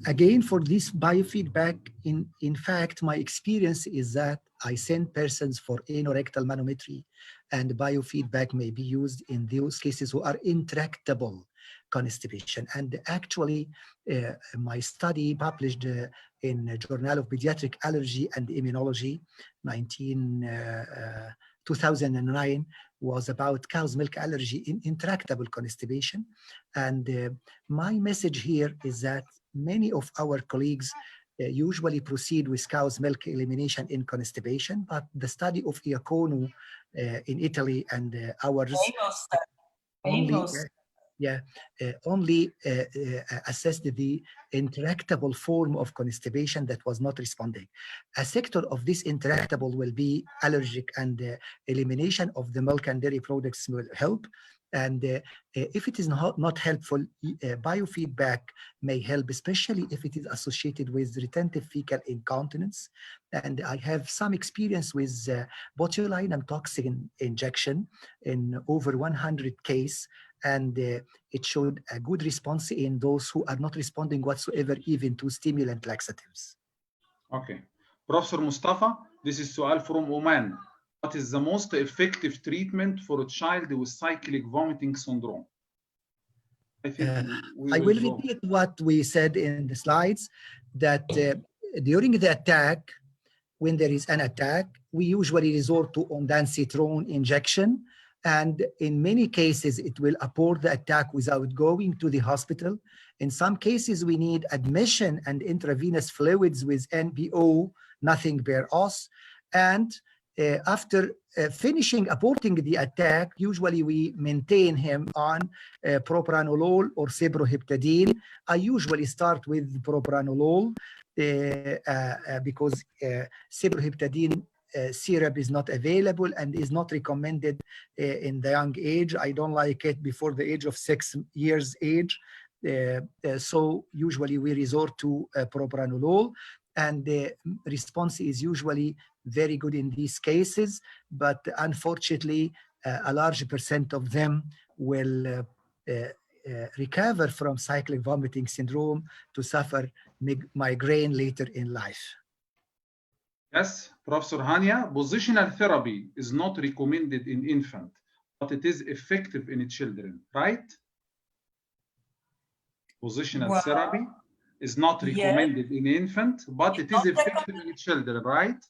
Again, for this biofeedback, in fact, my experience is that I send persons for anorectal manometry, and biofeedback may be used in those cases who are intractable constipation. And actually, my study published in Journal of Pediatric Allergy and Immunology, 2009, was about cow's milk allergy in intractable constipation. And my message here is that many of our colleagues usually proceed with cow's milk elimination in constipation, but the study of Iacono in Italy and ours only assessed the intractable form of constipation that was not responding. A sector of this intractable will be allergic, and elimination of the milk and dairy products will help. And if it is not helpful, biofeedback may help, especially if it is associated with retentive fecal incontinence. And I have some experience with botulinum toxin injection in over 100 cases, and it showed a good response in those who are not responding whatsoever, even to stimulant laxatives. Okay. Professor Mostafa, this is Sual from Oman. What is the most effective treatment for a child with cyclic vomiting syndrome? I will repeat what we said in the slides, that during the attack, when there is an attack, we usually resort to ondansetron injection. And in many cases, it will abort the attack without going to the hospital. In some cases, we need admission and intravenous fluids with NPO, nothing but os. And after finishing aborting the attack, usually we maintain him on propranolol or cyproheptadine. I usually start with propranolol because cyproheptadine syrup is not available and is not recommended in the young age. I don't like it before the age of 6 years age. So usually we resort to propranolol, and the response is usually very good in these cases, but unfortunately, a large percent of them will recover from cyclic vomiting syndrome to suffer migraine later in life. Yes, Professor Hania, positional therapy is not recommended in infant, but it is effective in children, right? Positional Well, therapy is not yes. recommended in infant, but it is Not effective in children, right?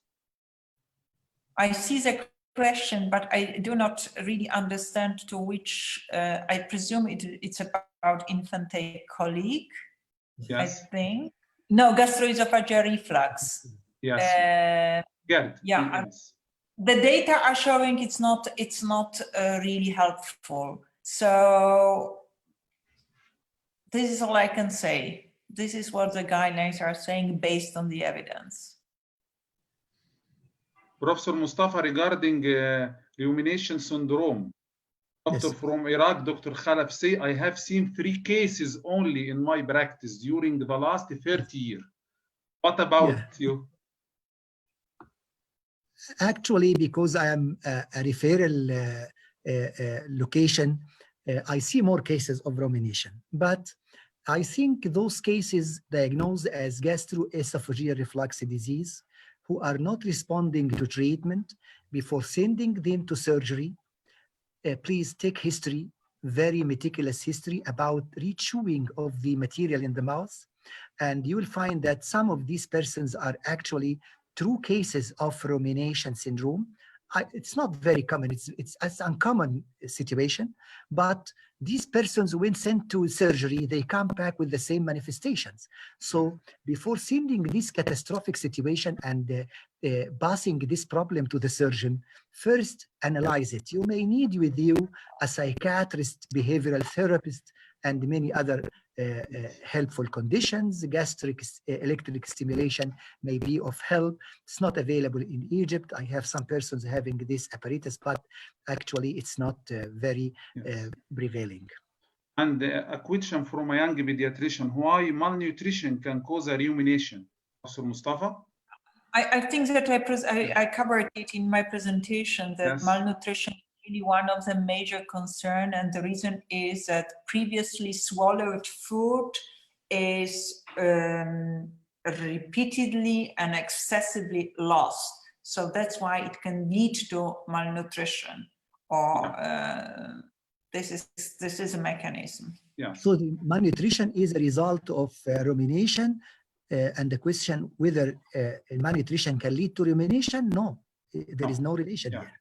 I see the question, but I do not really understand to which, I presume it's about infantile colic, Yes. I think. No, gastroesophageal reflux. Yes. Good. Yeah, Yes. the data are showing it's not really helpful. So this is all I can say. This is what the guidelines are saying based on the evidence. Professor Mostafa, regarding rumination syndrome, doctor Yes. from Iraq, Dr. Khalaf, say, I have seen 3 cases only in my practice during the last 30 years. What about you? Actually, because I am a referral location, I see more cases of rumination. But I think those cases diagnosed as gastroesophageal reflux disease who are not responding to treatment before sending them to surgery, please take history, very meticulous history about rechewing of the material in the mouth. And you will find that some of these persons are actually true cases of rumination syndrome. It's not very common, it's an uncommon situation, but these persons, when sent to surgery, they come back with the same manifestations. So before sending this catastrophic situation and passing this problem to the surgeon, first analyze it. You may need with you a psychiatrist, behavioral therapist, and many other helpful conditions. Gastric electric stimulation may be of help. It's not available in Egypt. I have some persons having this apparatus, but actually it's not very prevailing. And a question from a young pediatrician, why malnutrition can cause a rumination? Professor Mostafa? I think that I covered it in my presentation, that malnutrition is really one of the major concerns, and the reason is that previously swallowed food is repeatedly and excessively lost. So that's why it can lead to malnutrition, or this is a mechanism. Yeah. So the malnutrition is a result of rumination. And the question whether malnutrition can lead to rumination, no, there is no relation here.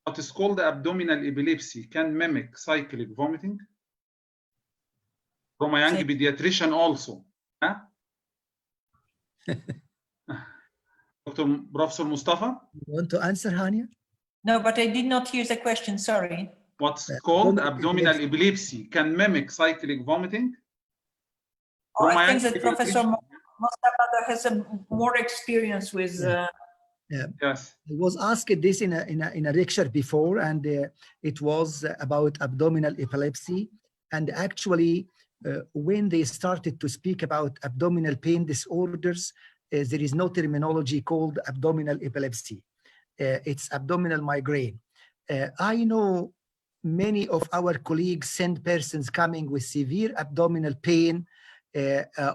What is called abdominal epilepsy can mimic cyclic vomiting? From a young pediatrician also. Huh? Professor Mostafa? You want to answer, Hania? No, but I did not hear the question, sorry. What's called abdominal epilepsy can mimic cyclic vomiting? Oh, I think that Professor Mostafa has more experience with. Yes. I was asked this in a lecture before, and it was about abdominal epilepsy. And actually, when they started to speak about abdominal pain disorders, there is no terminology called abdominal epilepsy. It's abdominal migraine. I know many of our colleagues send persons coming with severe abdominal pain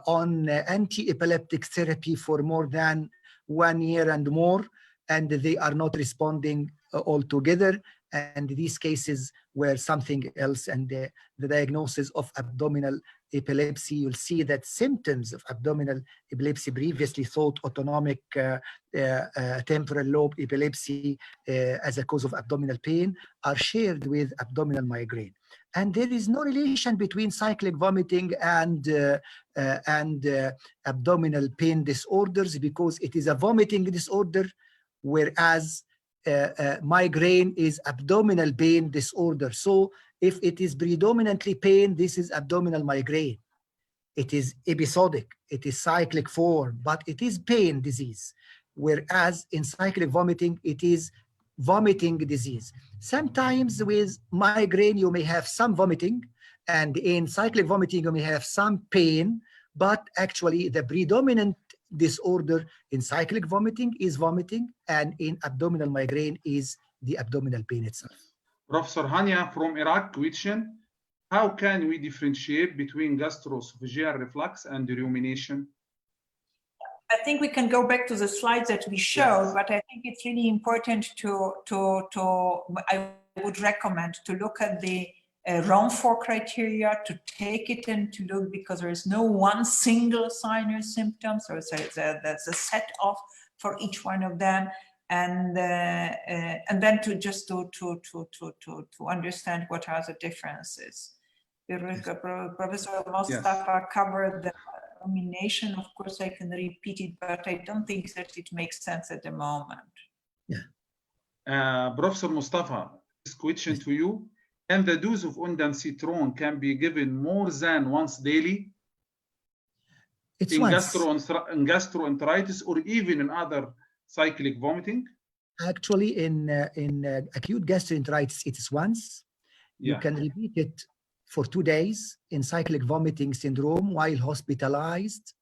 on anti-epileptic therapy for more than 1 year and more, and they are not responding altogether. And these cases were something else, and the diagnosis of abdominal epilepsy, you'll see that symptoms of abdominal epilepsy previously thought autonomic temporal lobe epilepsy as a cause of abdominal pain are shared with abdominal migraine. And there is no relation between cyclic vomiting and abdominal pain disorders, because it is a vomiting disorder, whereas migraine is abdominal pain disorder. So if it is predominantly pain, this is abdominal migraine. It is episodic, it is cyclic form, but it is pain disease. Whereas in cyclic vomiting, it is vomiting disease. Sometimes with migraine, you may have some vomiting, and in cyclic vomiting, you may have some pain, but actually the predominant disorder in cyclic vomiting is vomiting, and in abdominal migraine is the abdominal pain itself. Professor Hania from Iraq question, how can we differentiate between gastroesophageal reflux and rumination? I think we can go back to the slides that we showed, but I think it's really important I would recommend to look at the wrong for criteria to take it and to look, because there is no one single sign or symptom, so there's a set off for each one of them, and then to just to understand what are the differences. Professor Mostafa covered the rumination. Of course, I can repeat it, but I don't think that it makes sense at the moment. Yeah. Professor Mostafa, this question to you. And the dose of ondansetron can be given more than once daily It's in once. gastroenteritis or even in other cyclic vomiting? Actually, in acute gastroenteritis, it is once. Yeah. You can repeat it for 2 days in cyclic vomiting syndrome while hospitalized,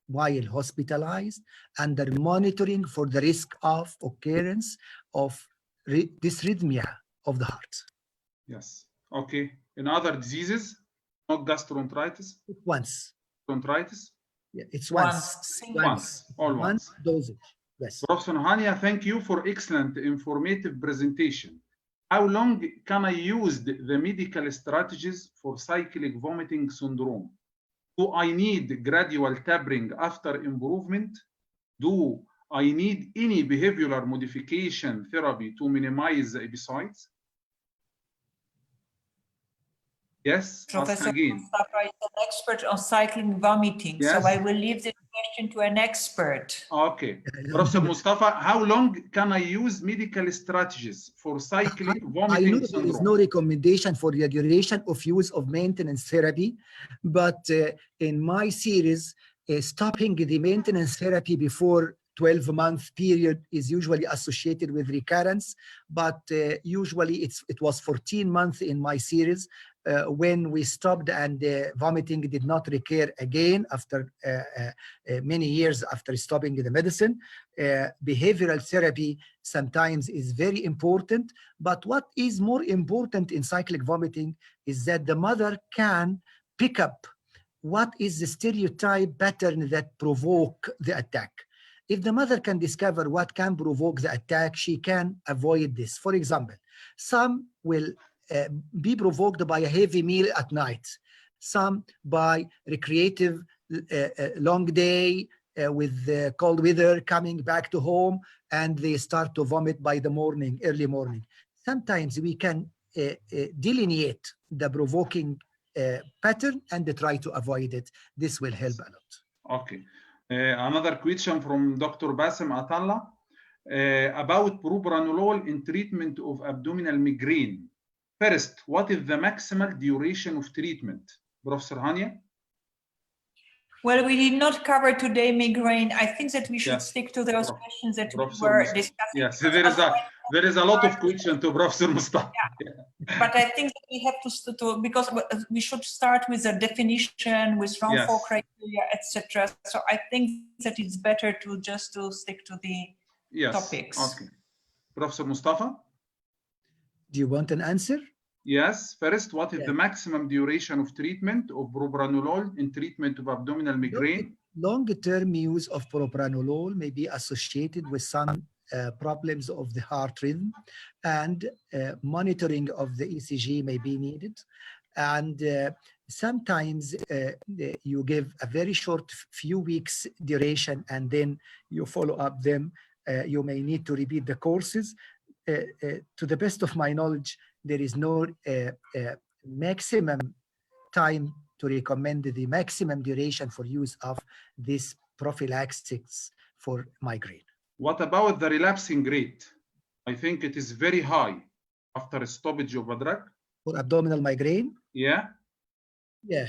under monitoring for the risk of occurrence of dysrhythmia of the heart. Yes. Okay. In other diseases, not gastroenteritis? Once. Gastroenteritis? Yeah, it's once. Once dosage. Yes. Professor Hania, thank you for excellent informative presentation. How long can I use the medical strategies for cyclic vomiting syndrome? Do I need gradual tapering after improvement? Do I need any behavioral modification therapy to minimize the episodes? Yes, Professor again. Mostafa is an expert on cyclic vomiting, Yes. so I will leave this question to an expert. Okay. Professor Mostafa, how long can I use medical strategies for cyclic vomiting I know syndrome? there is no recommendation for the duration of use of maintenance therapy, but in my series, stopping the maintenance therapy before 12-month period is usually associated with recurrence, but usually it was 14 months in my series when we stopped, and vomiting did not recur again after many years after stopping the medicine. Behavioral therapy sometimes is very important, but what is more important in cyclic vomiting is that the mother can pick up what is the stereotype pattern that provoke the attack. If the mother can discover what can provoke the attack, she can avoid this. For example, some will be provoked by a heavy meal at night, some by recreative long day with cold weather, coming back to home, and they start to vomit by the morning, early morning. Sometimes we can delineate the provoking pattern and try to avoid it. This will help a lot. Okay. Another question from Dr. Bassem Atalla about propranolol in treatment of abdominal migraine. First, what is the maximal duration of treatment? Professor Hania? Well, we did not cover today migraine. I think that we should stick to those questions that we were discussing. Yes, there is a lot of questions to Professor Mostafa. Yeah. But I think that we have to because we should start with the definition, with wrongful criteria, etc. So I think that it's better to just stick to the topics. Okay. Professor Mostafa? Do you want an answer? Yes. First, what is the maximum duration of treatment of propranolol in treatment of abdominal migraine? Long-term use of propranolol may be associated with some problems of the heart rhythm, and monitoring of the ECG may be needed. And sometimes you give a very short few weeks duration, and then you follow up them. You may need to repeat the courses. To the best of my knowledge, there is no maximum time to recommend the maximum duration for use of this prophylaxis for migraine. What about the relapsing rate? I think it is very high after a stoppage of a drug. For abdominal migraine? Yeah. Yeah.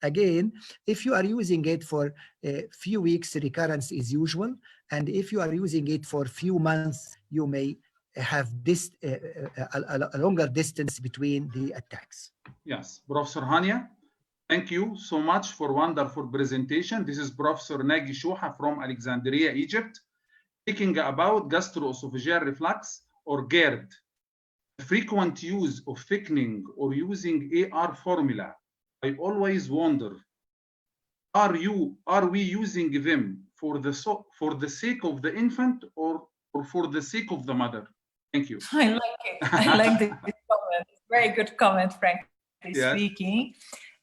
Again, if you are using it for a few weeks, recurrence is usual. And if you are using it for a few months, you may have this a longer distance between the attacks. Yes. Professor Hania, thank you so much for wonderful presentation. This is Professor Nagi Shouha from Alexandria, Egypt, speaking about gastroesophageal reflux or GERD. Frequent use of thickening or using AR formula. I always wonder, are we using them for the sake of the infant or for the sake of the mother? Thank you. I like it. I like this comment. Very good comment, Frank. Yes. speaking.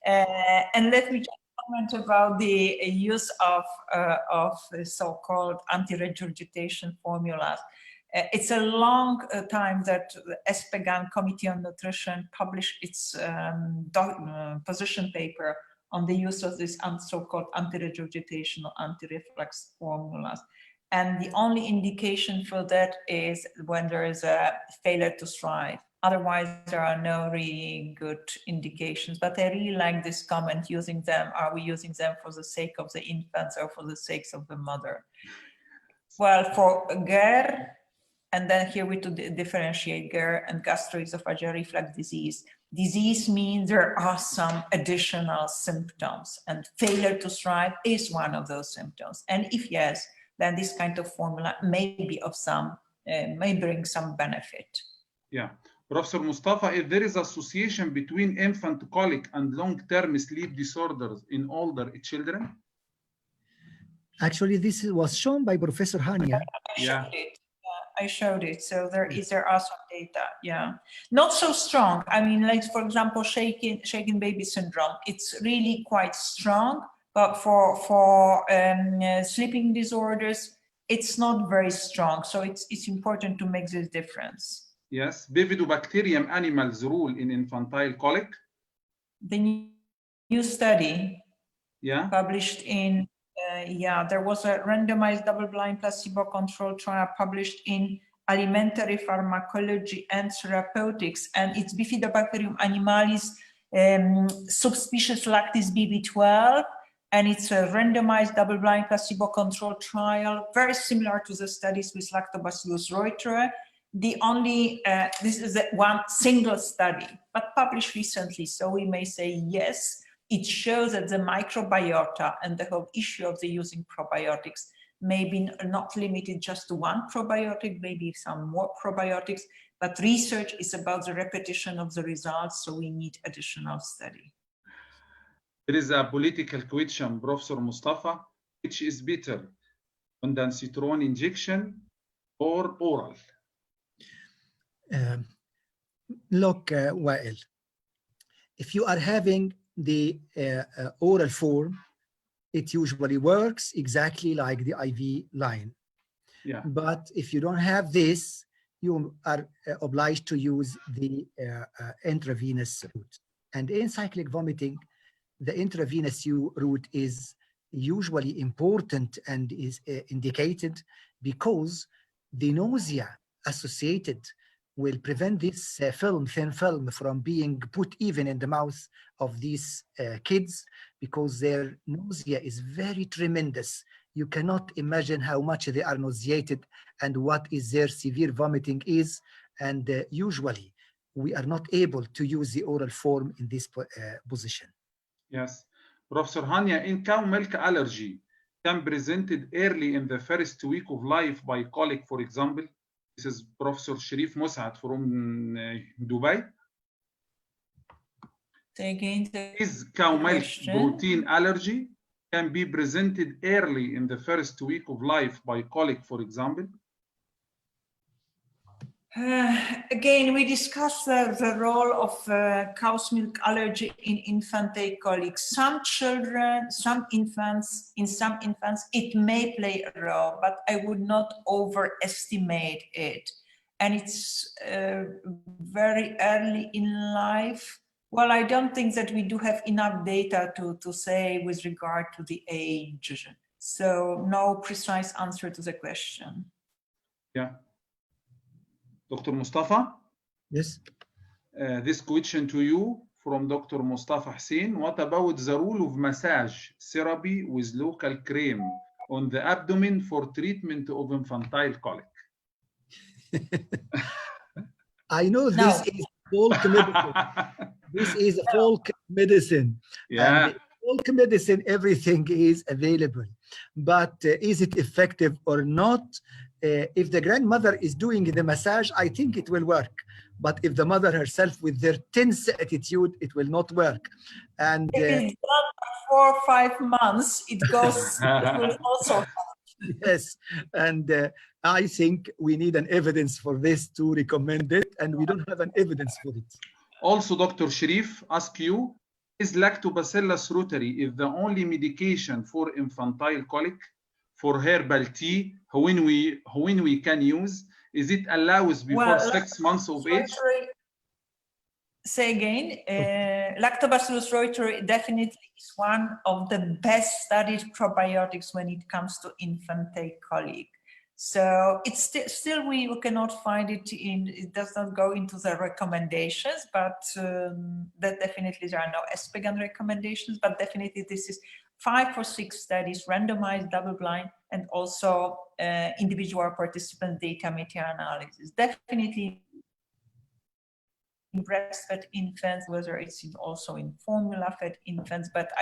And let me just comment about the use of so-called anti-regurgitation formulas. It's a long time that the ESPGHAN Committee on Nutrition published its position paper on the use of these so-called anti-regurgitation or anti-reflux formulas. And the only indication for that is when there is a failure to thrive. Otherwise, there are no really good indications. But I really like this comment, using them. Are we using them for the sake of the infants or for the sake of the mother? Well, for GER, and then here we to differentiate GER and gastroesophageal reflux disease. Disease means there are some additional symptoms, and failure to thrive is one of those symptoms. And if yes, then this kind of formula may be of some, may bring some benefit. Yeah. Professor Mostafa, if there is association between infant colic and long-term sleep disorders in older children? Actually, this was shown by Professor Hania. I showed it. So there are some data. Yeah, not so strong. I mean, like for example, shaken baby syndrome. It's really quite strong, but for sleeping disorders, it's not very strong. So it's important to make this difference. Yes, Bifidobacterium animals rule in infantile colic. The new study, published in. There was a randomized double-blind placebo-controlled trial published in Alimentary Pharmacology and Therapeutics, and it's Bifidobacterium animalis subspecies lactis BB12, and it's a randomized double-blind placebo-controlled trial, very similar to the studies with Lactobacillus reuteri. The only, this is one single study, but published recently, so we may say yes. It shows that the microbiota and the whole issue of the using probiotics may be not limited just to one probiotic, maybe some more probiotics, but research is about the repetition of the results, so we need additional study. There is a political question, Professor Mostafa, which is better, ondansetron injection or oral? Look, Wael, if you are having the oral form, it usually works exactly like the IV line. Yeah. But if you don't have this, you are obliged to use the intravenous route. And in cyclic vomiting, the intravenous route is usually important and is indicated because the nausea associated will prevent this thin film from being put even in the mouth of these kids, because their nausea is very tremendous. You cannot imagine how much they are nauseated and what is their severe vomiting is. And usually we are not able to use the oral form in this position. Yes. Professor Hania, in cow milk allergy can presented early in the first week of life by colic, for example. This is Professor Sharif Musad from Dubai. Is cow milk protein allergy can be presented early in the first week of life by colic, for example? Again, we discussed the role of cow's milk allergy in infantile colic. Some children, some infants, it may play a role, but I would not overestimate it. And it's very early in life. Well, I don't think that we do have enough data to say with regard to the age. So no precise answer to the question. Yeah. Dr. Mostafa? Yes. This question to you from Dr. Mostafa Hussein. What about the role of massage therapy with local cream on the abdomen for treatment of infantile colic? I know this is folk medicine. This is folk medicine. Yeah. And folk medicine, everything is available. But is it effective or not? If the grandmother is doing the massage, I think it will work. But if the mother herself with their tense attitude, it will not work. And if it's done for 4 or 5 months, it goes, it will also. Yes, and I think we need an evidence for this to recommend it, and we don't have an evidence for it. Also, Dr. Sharif ask you, is Lactobacillus reuteri the only medication for infantile colic for herbal tea when we can use? Is it allows before 6 months of age? Say again, Lactobacillus reuteri definitely is one of the best studied probiotics when it comes to infantile colic. So it's still we cannot find it in, it does not go into the recommendations, but that definitely there are no ESPGHAN recommendations, but definitely this is 5 or 6 studies, randomized, double-blind, and also individual participant data meta-analysis. Definitely in breastfed infants, whether it's also in formula-fed infants, but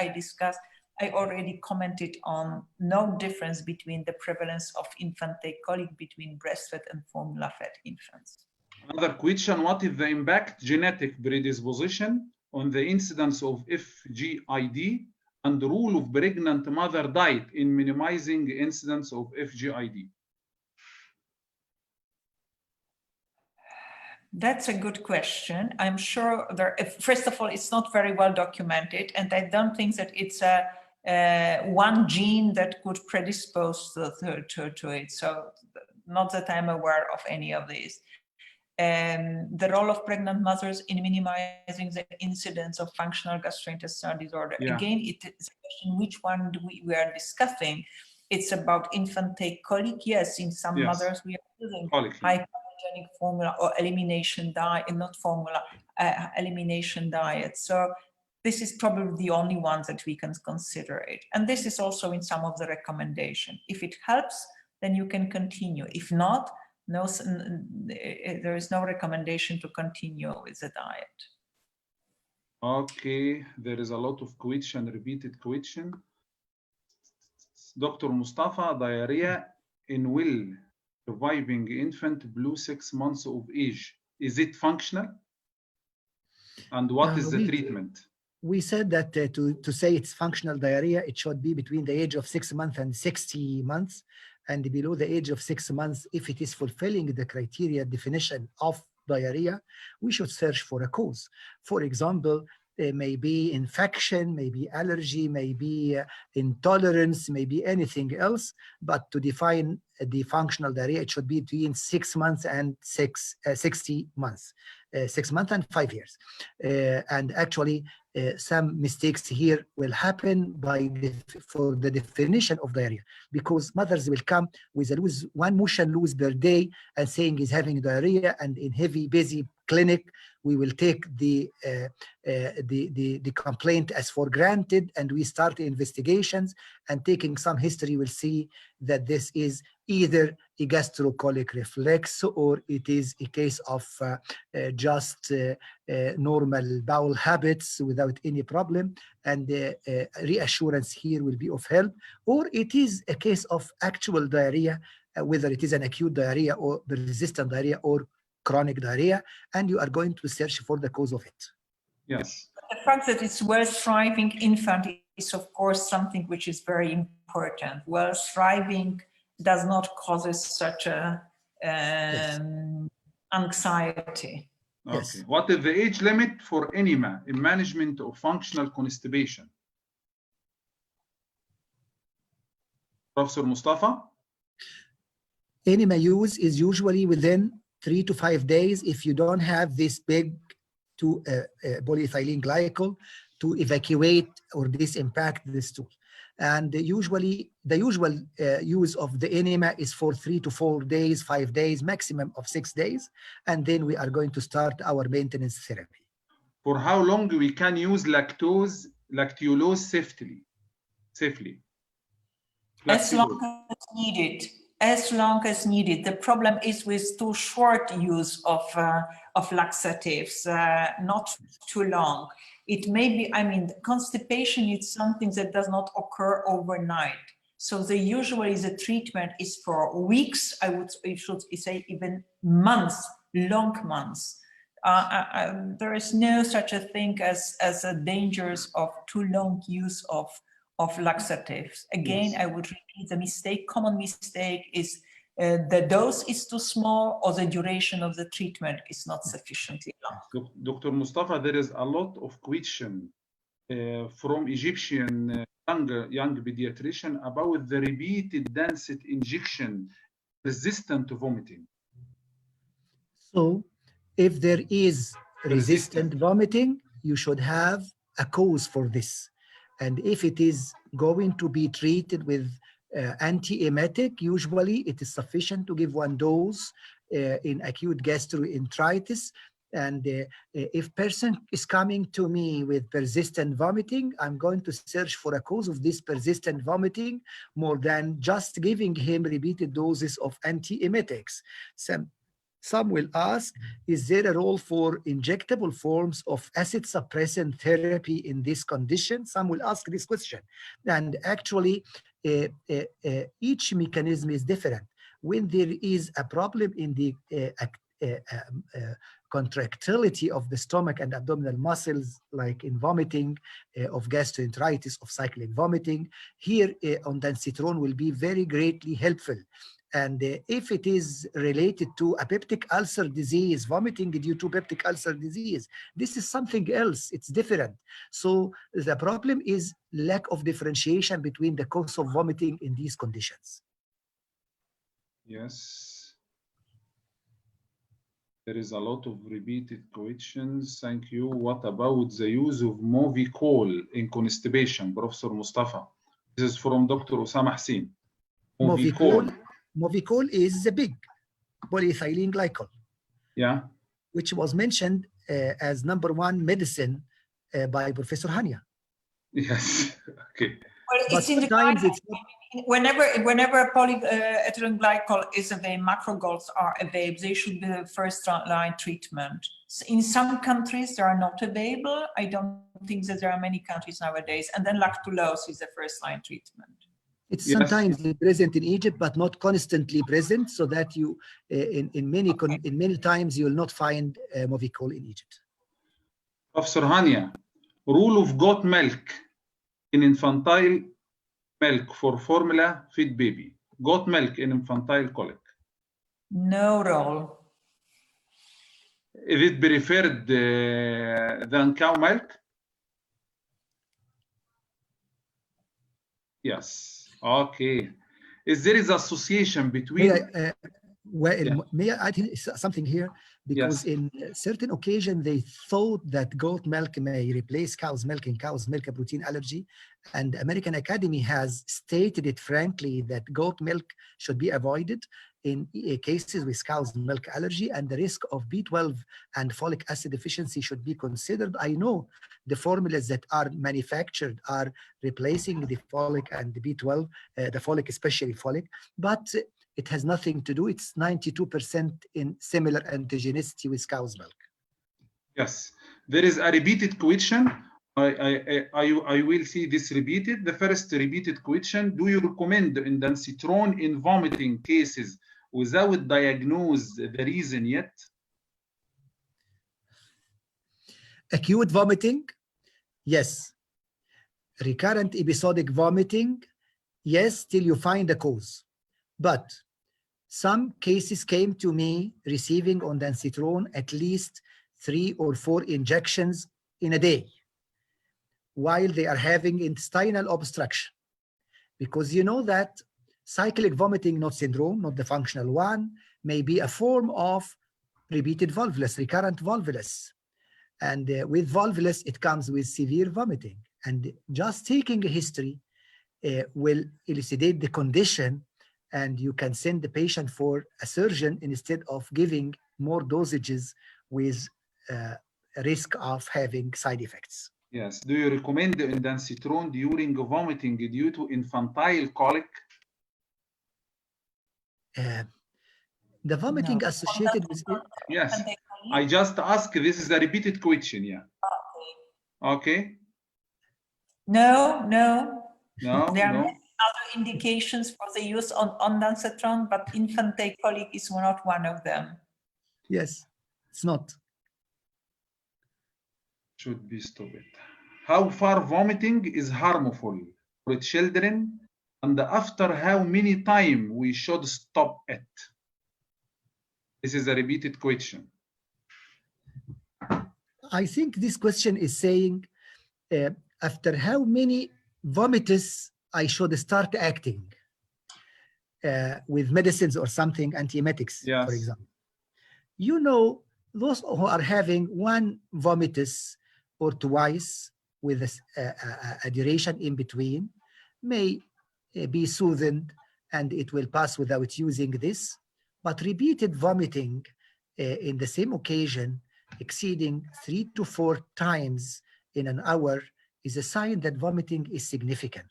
I already commented on no difference between the prevalence of infantile colic between breastfed and formula-fed infants. Another question, what is the impact genetic predisposition on the incidence of FGID and the role of pregnant mother diet in minimizing incidence of FGID? That's a good question. I'm sure first of all, it's not very well documented, and I don't think that it's one gene that could predispose to it. So not that I'm aware of any of these. The role of pregnant mothers in minimizing the incidence of functional gastrointestinal disorder. Yeah. Again, it is a question, which one do we are discussing? It's about infantile colic. Yes, in some mothers we are using high formula or elimination diet, not formula, elimination diet. So this is probably the only one that we can consider it. And this is also in some of the recommendation. If it helps, then you can continue. If not, no, there is no recommendation to continue with the diet. Okay, there is a lot of question, repeated question. Dr. Mostafa, diarrhea in well surviving infant below 6 months of age, is it functional? And what is the treatment? We said that to say it's functional diarrhea, it should be between the age of 6 months and 60 months, and below the age of 6 months, if it is fulfilling the criteria definition of diarrhea, we should search for a cause. For example, maybe infection, maybe allergy, maybe intolerance, maybe anything else. But to define the functional diarrhea, it should be between 6 months and 60 months, 6 months and 5 years. And actually, some mistakes here will happen for the definition of diarrhea, because mothers will come with one motion loose per day and saying he's having diarrhea, and in heavy, busy clinic, we will take the complaint as for granted, and we start the investigations, and taking some history will see that this is either a gastrocolic reflex or it is a case of just normal bowel habits without any problem, and reassurance here will be of help, or it is a case of actual diarrhea, whether it is an acute diarrhea or resistant diarrhea or chronic diarrhea, and you are going to search for the cause of it. Yes. The fact that it's well-thriving infant is, of course, something which is very important. Well-thriving does not cause such a anxiety. Okay. Yes. What is the age limit for enema in management of functional constipation? Professor Mostafa? Enema use is usually within 3 to 5 days if you don't have this big polyethylene glycol to evacuate or disimpact the stool. And usually the usual use of the enema is for 3 to 4 days, 5 days, maximum of 6 days. And then we are going to start our maintenance therapy. For how long we can use lactulose safely? As long as needed. As long as needed. The problem is with too short use of laxatives, not too long. It may be, I mean, constipation is something that does not occur overnight. So usually the treatment is for weeks, I should say even months, long months. There is no such a thing as a dangers of too long use of laxatives. Again, yes. I would repeat the common mistake is the dose is too small or the duration of the treatment is not sufficiently long. Dr. Mostafa, there is a lot of question from Egyptian young pediatrician about the repeated density injection resistant to vomiting. So if there is resistant vomiting, you should have a cause for this. And if it is going to be treated with antiemetic, usually it is sufficient to give one dose in acute gastroenteritis. And if person is coming to me with persistent vomiting, I'm going to search for a cause of this persistent vomiting more than just giving him repeated doses of antiemetics. Some will ask, is there a role for injectable forms of acid suppressant therapy in this condition? Some will ask this question. And actually, each mechanism is different. When there is a problem in the contractility of the stomach and abdominal muscles, like in vomiting, of gastroenteritis, of cyclic vomiting, here ondansetron will be very greatly helpful. And if it is related to a peptic ulcer disease, vomiting due to peptic ulcer disease, this is something else, it's different. So the problem is lack of differentiation between the cause of vomiting in these conditions. Yes. There is a lot of repeated questions. Thank you. What about the use of Movicol in constipation, Professor Mostafa? This is from Dr. Osama Hussein. Movicol is the big polyethylene glycol, yeah, which was mentioned as #1 medicine by Professor Hania. Yes. Okay. Well, it's in the guidelines. Whenever polyethylene glycol is available, macrogols are available, they should be the first line treatment. In some countries, they are not available. I don't think that there are many countries nowadays. And then lactulose is the first line treatment. It's sometimes present in Egypt, but not constantly present, so that you, in many times, you will not find Movicol in Egypt. Professor Hania, rule of goat milk in infantile milk for formula feed baby. Goat milk in infantile colic. No role. Is it preferred than cow milk? Yes. Okay. Is there is association between? May I add something here? Because in certain occasions, they thought that goat milk may replace cow's milk in cow's milk protein allergy. And the American Academy has stated it frankly that goat milk should be avoided in cases with cow's milk allergy, and the risk of B12 and folic acid deficiency should be considered. I know the formulas that are manufactured are replacing the folic and the B12, the folic, especially folic, but it has nothing to do. It's 92% in similar antigenicity with cow's milk. Yes, there is a repeated question. I will see this repeated. The first repeated question: do you recommend ondansetron in vomiting cases without diagnose the reason yet? Acute vomiting, yes. Recurrent episodic vomiting, yes, till you find the cause. But some cases came to me receiving ondansetron at least 3 or 4 injections in a day while they are having intestinal obstruction. Because you know that cyclic vomiting, not syndrome, not the functional one, may be a form of repeated volvulus, recurrent volvulus. And with volvulus, it comes with severe vomiting. And just taking a history will elucidate the condition, and you can send the patient for a surgeon instead of giving more dosages with a risk of having side effects. Yes. Do you recommend ondansetron during vomiting due to infantile colic? The vomiting associated with it. Yes. I just asked, this is a repeated question, yeah. Okay. No. There are many other indications for the use of ondansetron, but infantile colic is not one of them. Yes, it's not. Should be stopped. How far vomiting is harmful for children And after how many time we should stop it? This is a repeated question. I think this question is saying, after how many vomitus I should start acting with medicines or something, antiemetics, Yes. for example. You know, those who are having one vomitus or twice with a duration in between may be soothed and it will pass without using this, but repeated vomiting in the same occasion exceeding 3 to 4 times in an hour is a sign that vomiting is significant.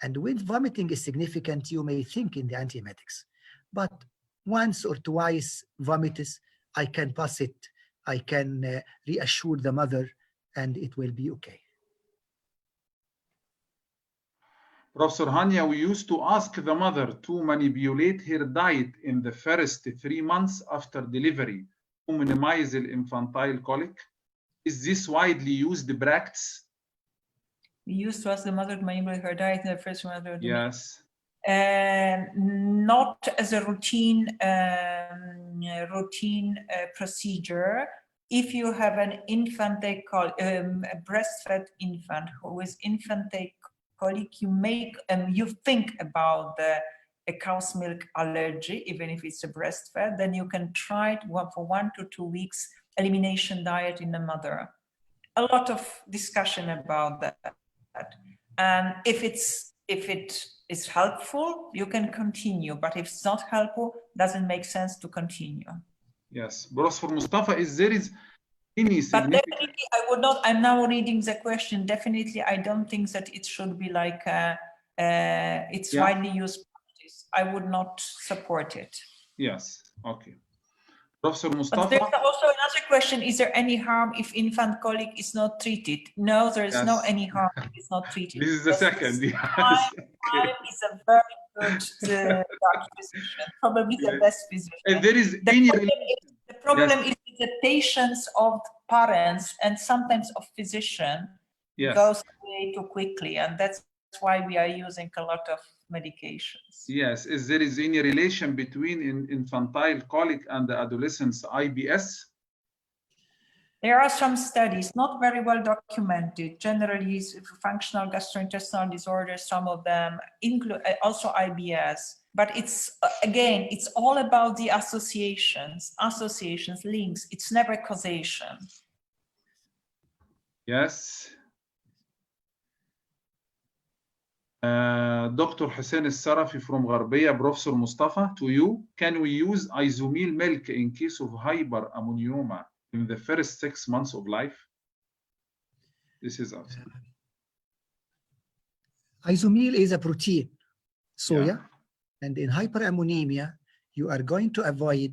And when vomiting is significant, you may think in the antiemetics. But once or twice vomitus, I can pass it, I can reassure the mother, and it will be okay. Professor Hania, we used to ask the mother to manipulate her diet in the first 3 months after delivery to minimize the infantile colic. Is this widely used practice? We used to ask the mother to manipulate her diet in the first month of the Yes. Not as a routine procedure. If you have an infantile a breastfed infant who is infantile colic, you think about a cow's milk allergy, even if it's a breastfed, then you can try it for 1 to 2 weeks elimination diet in the mother. A lot of discussion about that. And if it is helpful, you can continue. But if it's not helpful, doesn't make sense to continue. Yes. Professor Mostafa, is there any But significant... definitely, I would not. I'm now reading the question. Definitely, I don't think that it should be like it's widely used practice. I would not support it. Yes. Okay. Professor But Mostafa. there's also another question: is there any harm if infant colic is not treated? No, there is no any harm if it's not treated. This is the second. Yes. Time is a very good physician, probably the best physician. If there is The problem is the patience of parents and sometimes of physician goes away too quickly, and that's why we are using a lot of medications. Yes, is there any relation between infantile colic and the adolescent's IBS? There are some studies, not very well documented, generally functional gastrointestinal disorders, some of them include also IBS, but it's, again, it's all about the associations, links, it's never causation. Yes. Dr. Hussein Al-Sarafi from Gharbiya, Professor Mostafa, to you, can we use isomil milk in case of hyperammonioma in the first 6 months of life? This is us. Isomil is a protein, soya, and in hyperammonemia, you are going to avoid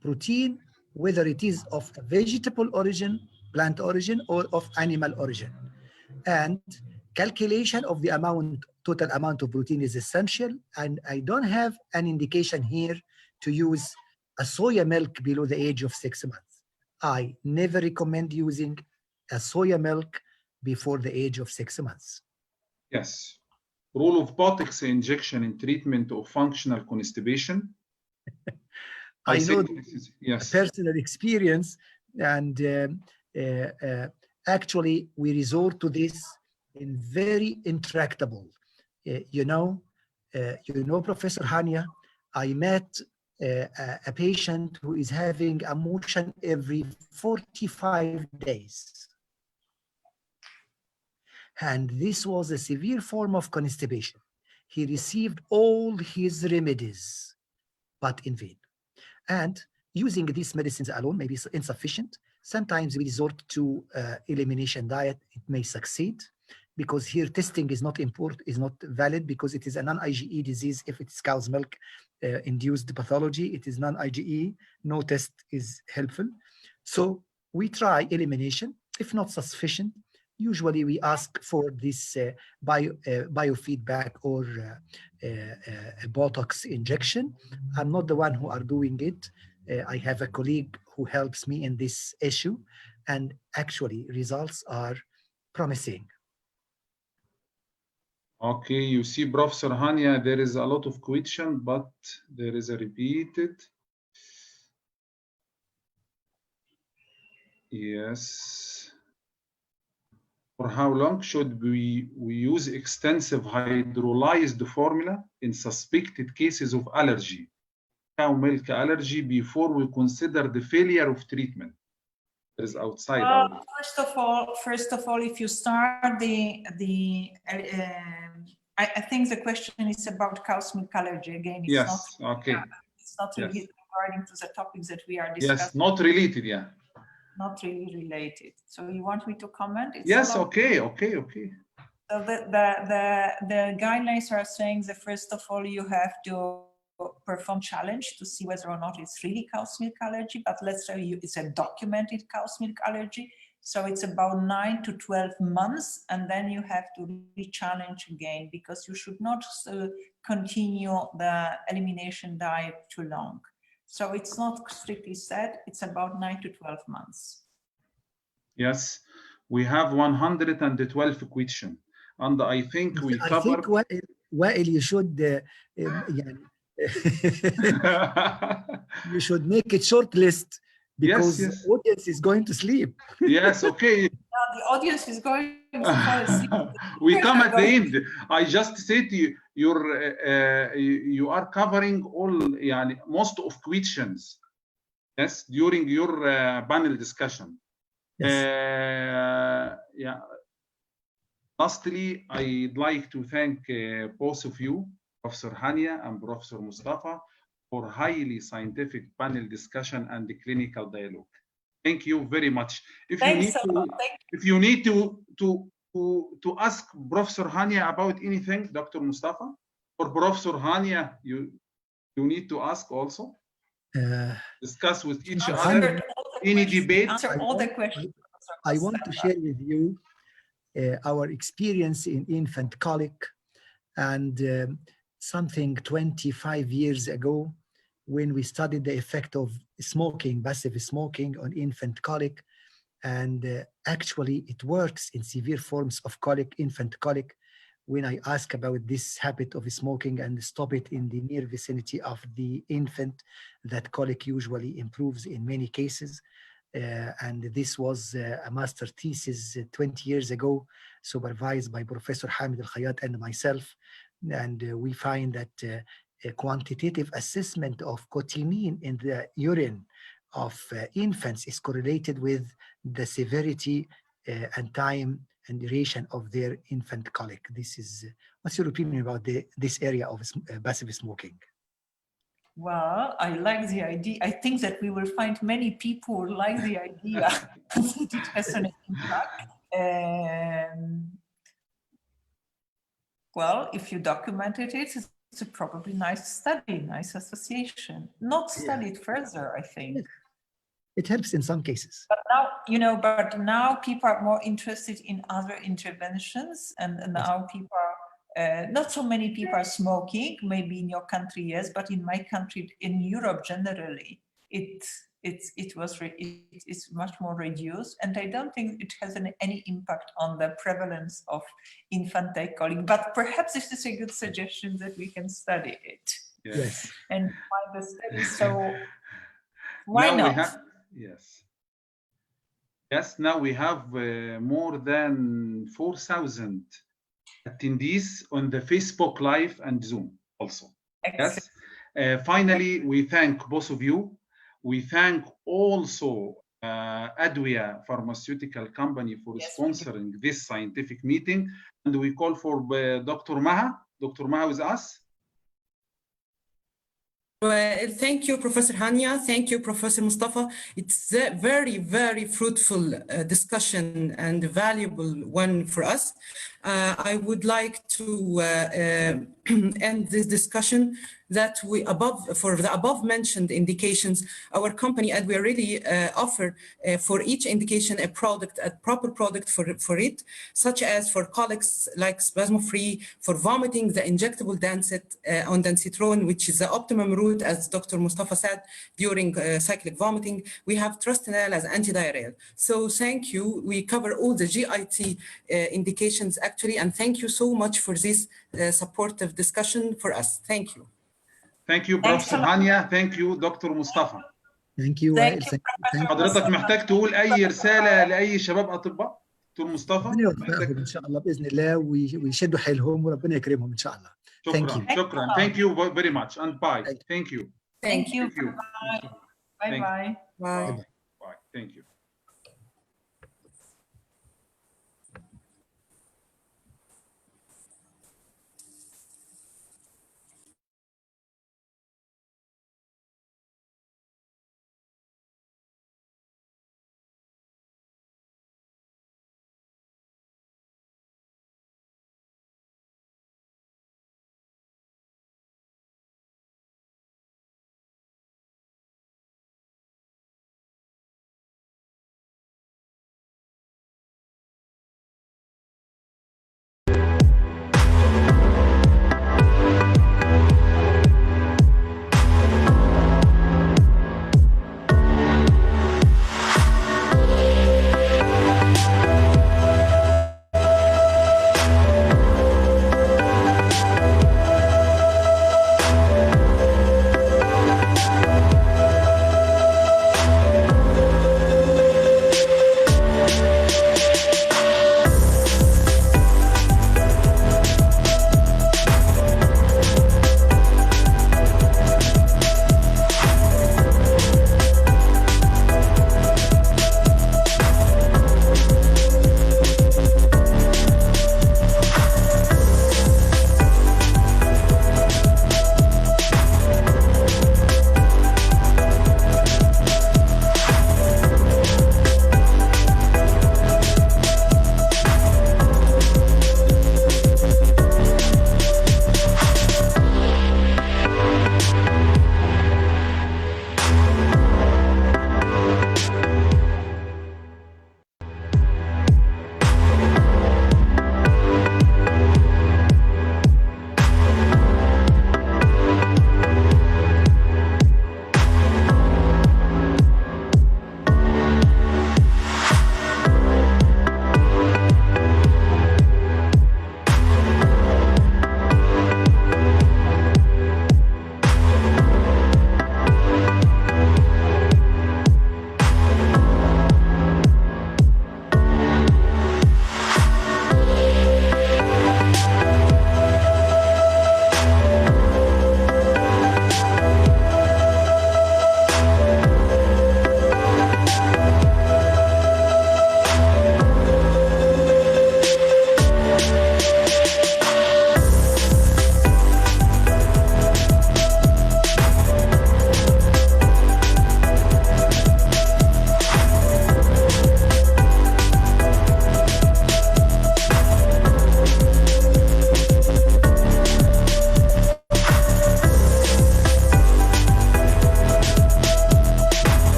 protein, whether it is of vegetable origin, plant origin, or of animal origin. And calculation of the total amount of protein is essential, and I don't have an indication here to use a soya milk below the age of 6 months. I never recommend using a soya milk before the age of 6 months. Yes. Role of Botox injection in treatment of functional constipation. I know yes. personal experience, and actually we resort to this in very intractable. You know, Professor Hania, I met a patient who is having a motion every 45 days. And this was a severe form of constipation. He received all his remedies, but in vain. And using these medicines alone may be insufficient. Sometimes we resort to elimination diet. It may succeed, because here testing is not valid, because it is a non-IgE disease. If it's cow's milk induced pathology, it is non-IgE. No test is helpful. So we try elimination. If not sufficient, usually we ask for this biofeedback or a Botox injection. I'm not the one who are doing it. I have a colleague who helps me in this issue, and actually results are promising. Okay, you see, Professor Hania, there is a lot of question, but there is a repeated. Yes. For how long should we use extensive hydrolyzed formula in suspected cases of allergy, cow milk allergy, before we consider the failure of treatment? That is outside our. First of all, if you start I think the question is about cow's milk allergy again. It's Yes. not, Okay. It's not Yes. really regarding to the topics that we are discussing. Yes, not related. Yeah. Not really related. So you want me to comment? It's yes. about, Okay. Okay. Okay. So the guidelines are saying that first of all you have to perform challenge to see whether or not it's really cow's milk allergy. But let's say it's a documented cow's milk allergy. So it's about 9 to 12 months, and then you have to re-challenge again, because you should not continue the elimination diet too long. So it's not strictly said, it's about 9 to 12 months. Yes, we have 112 questions, and I think we covered. I think Wael, you should you should make a short list, because yes, yes. the audience is going to sleep. Yes, okay. Now the audience is going to fall asleep. We come at the end. I just said to you, you are covering all, most of questions, yes, during your panel discussion. Yes. Yeah. Lastly, I'd like to thank both of you, Professor Hania and Professor Mostafa, for highly scientific panel discussion and the clinical dialogue. Thank you very much. If you need to ask Professor Hania about anything, Dr. Mostafa, or Professor Hania, you need to ask also. Discuss with each other. Any debate? Answer all the questions. I want to share with you our experience in infant colic, and something 25 years ago, when we studied the effect of smoking, passive smoking, on infant colic. And actually it works in severe forms of colic, infant colic. When I ask about this habit of smoking and stop it in the near vicinity of the infant, that colic usually improves in many cases. And this was a master thesis 20 years ago, supervised by Professor Hamid Al-Khayyat and myself. And we find that a quantitative assessment of cotinine in the urine of infants is correlated with the severity and time and duration of their infant colic. This is, what's your opinion about this area of passive smoking? Well, I like the idea. I think that we will find many people who like the idea that it has an impact. Well, if you documented it, it's a probably nice study, nice association. Not studied further, I think. It helps in some cases. But now, but now people are more interested in other interventions, and now people are, not so many people are smoking, maybe in your country, yes, but in my country, in Europe generally, it's much more reduced, and I don't think it has any impact on the prevalence of infantile colic. But perhaps this is a good suggestion that we can study it. Yes. And find the study. So why not? Yes. Yes. Now we have more than 4,000 attendees on the Facebook Live and Zoom also. Excellent. Yes. Finally, we thank both of you. We thank also Adwia Pharmaceutical Company for sponsoring this scientific meeting. And we call for Dr. Maha. Dr. Maha with us. Well, thank you, Professor Hania. Thank you, Professor Mostafa. It's a very, very fruitful discussion and valuable one for us. I would like to end this discussion that for the above mentioned indications, our company, and we really offer for each indication a proper product for it, such as for colics like spasmo-free, for vomiting, the injectable ondansetron, which is the optimum route, as Dr. Mostafa said, during cyclic vomiting. We have trastuzumab as antidiarrheal. So thank you. We cover all the GIT indications actually, and thank you so much for this supportive discussion for us. Thank you. Thank you Prof. Hania. Thank you Dr. Mustafa. Thank you. حضرتك محتاج تقول أي رسالة لأي شباب أطباء؟ دكتور مصطفى. ربنا يوفقهم إن شاء الله بإذن الله ويشدوا حيلهم وربنا يكرمهم إن شاء الله. شكرا. Thank you very much and bye. Thank you. Thank you. Bye bye. Bye. Thank you.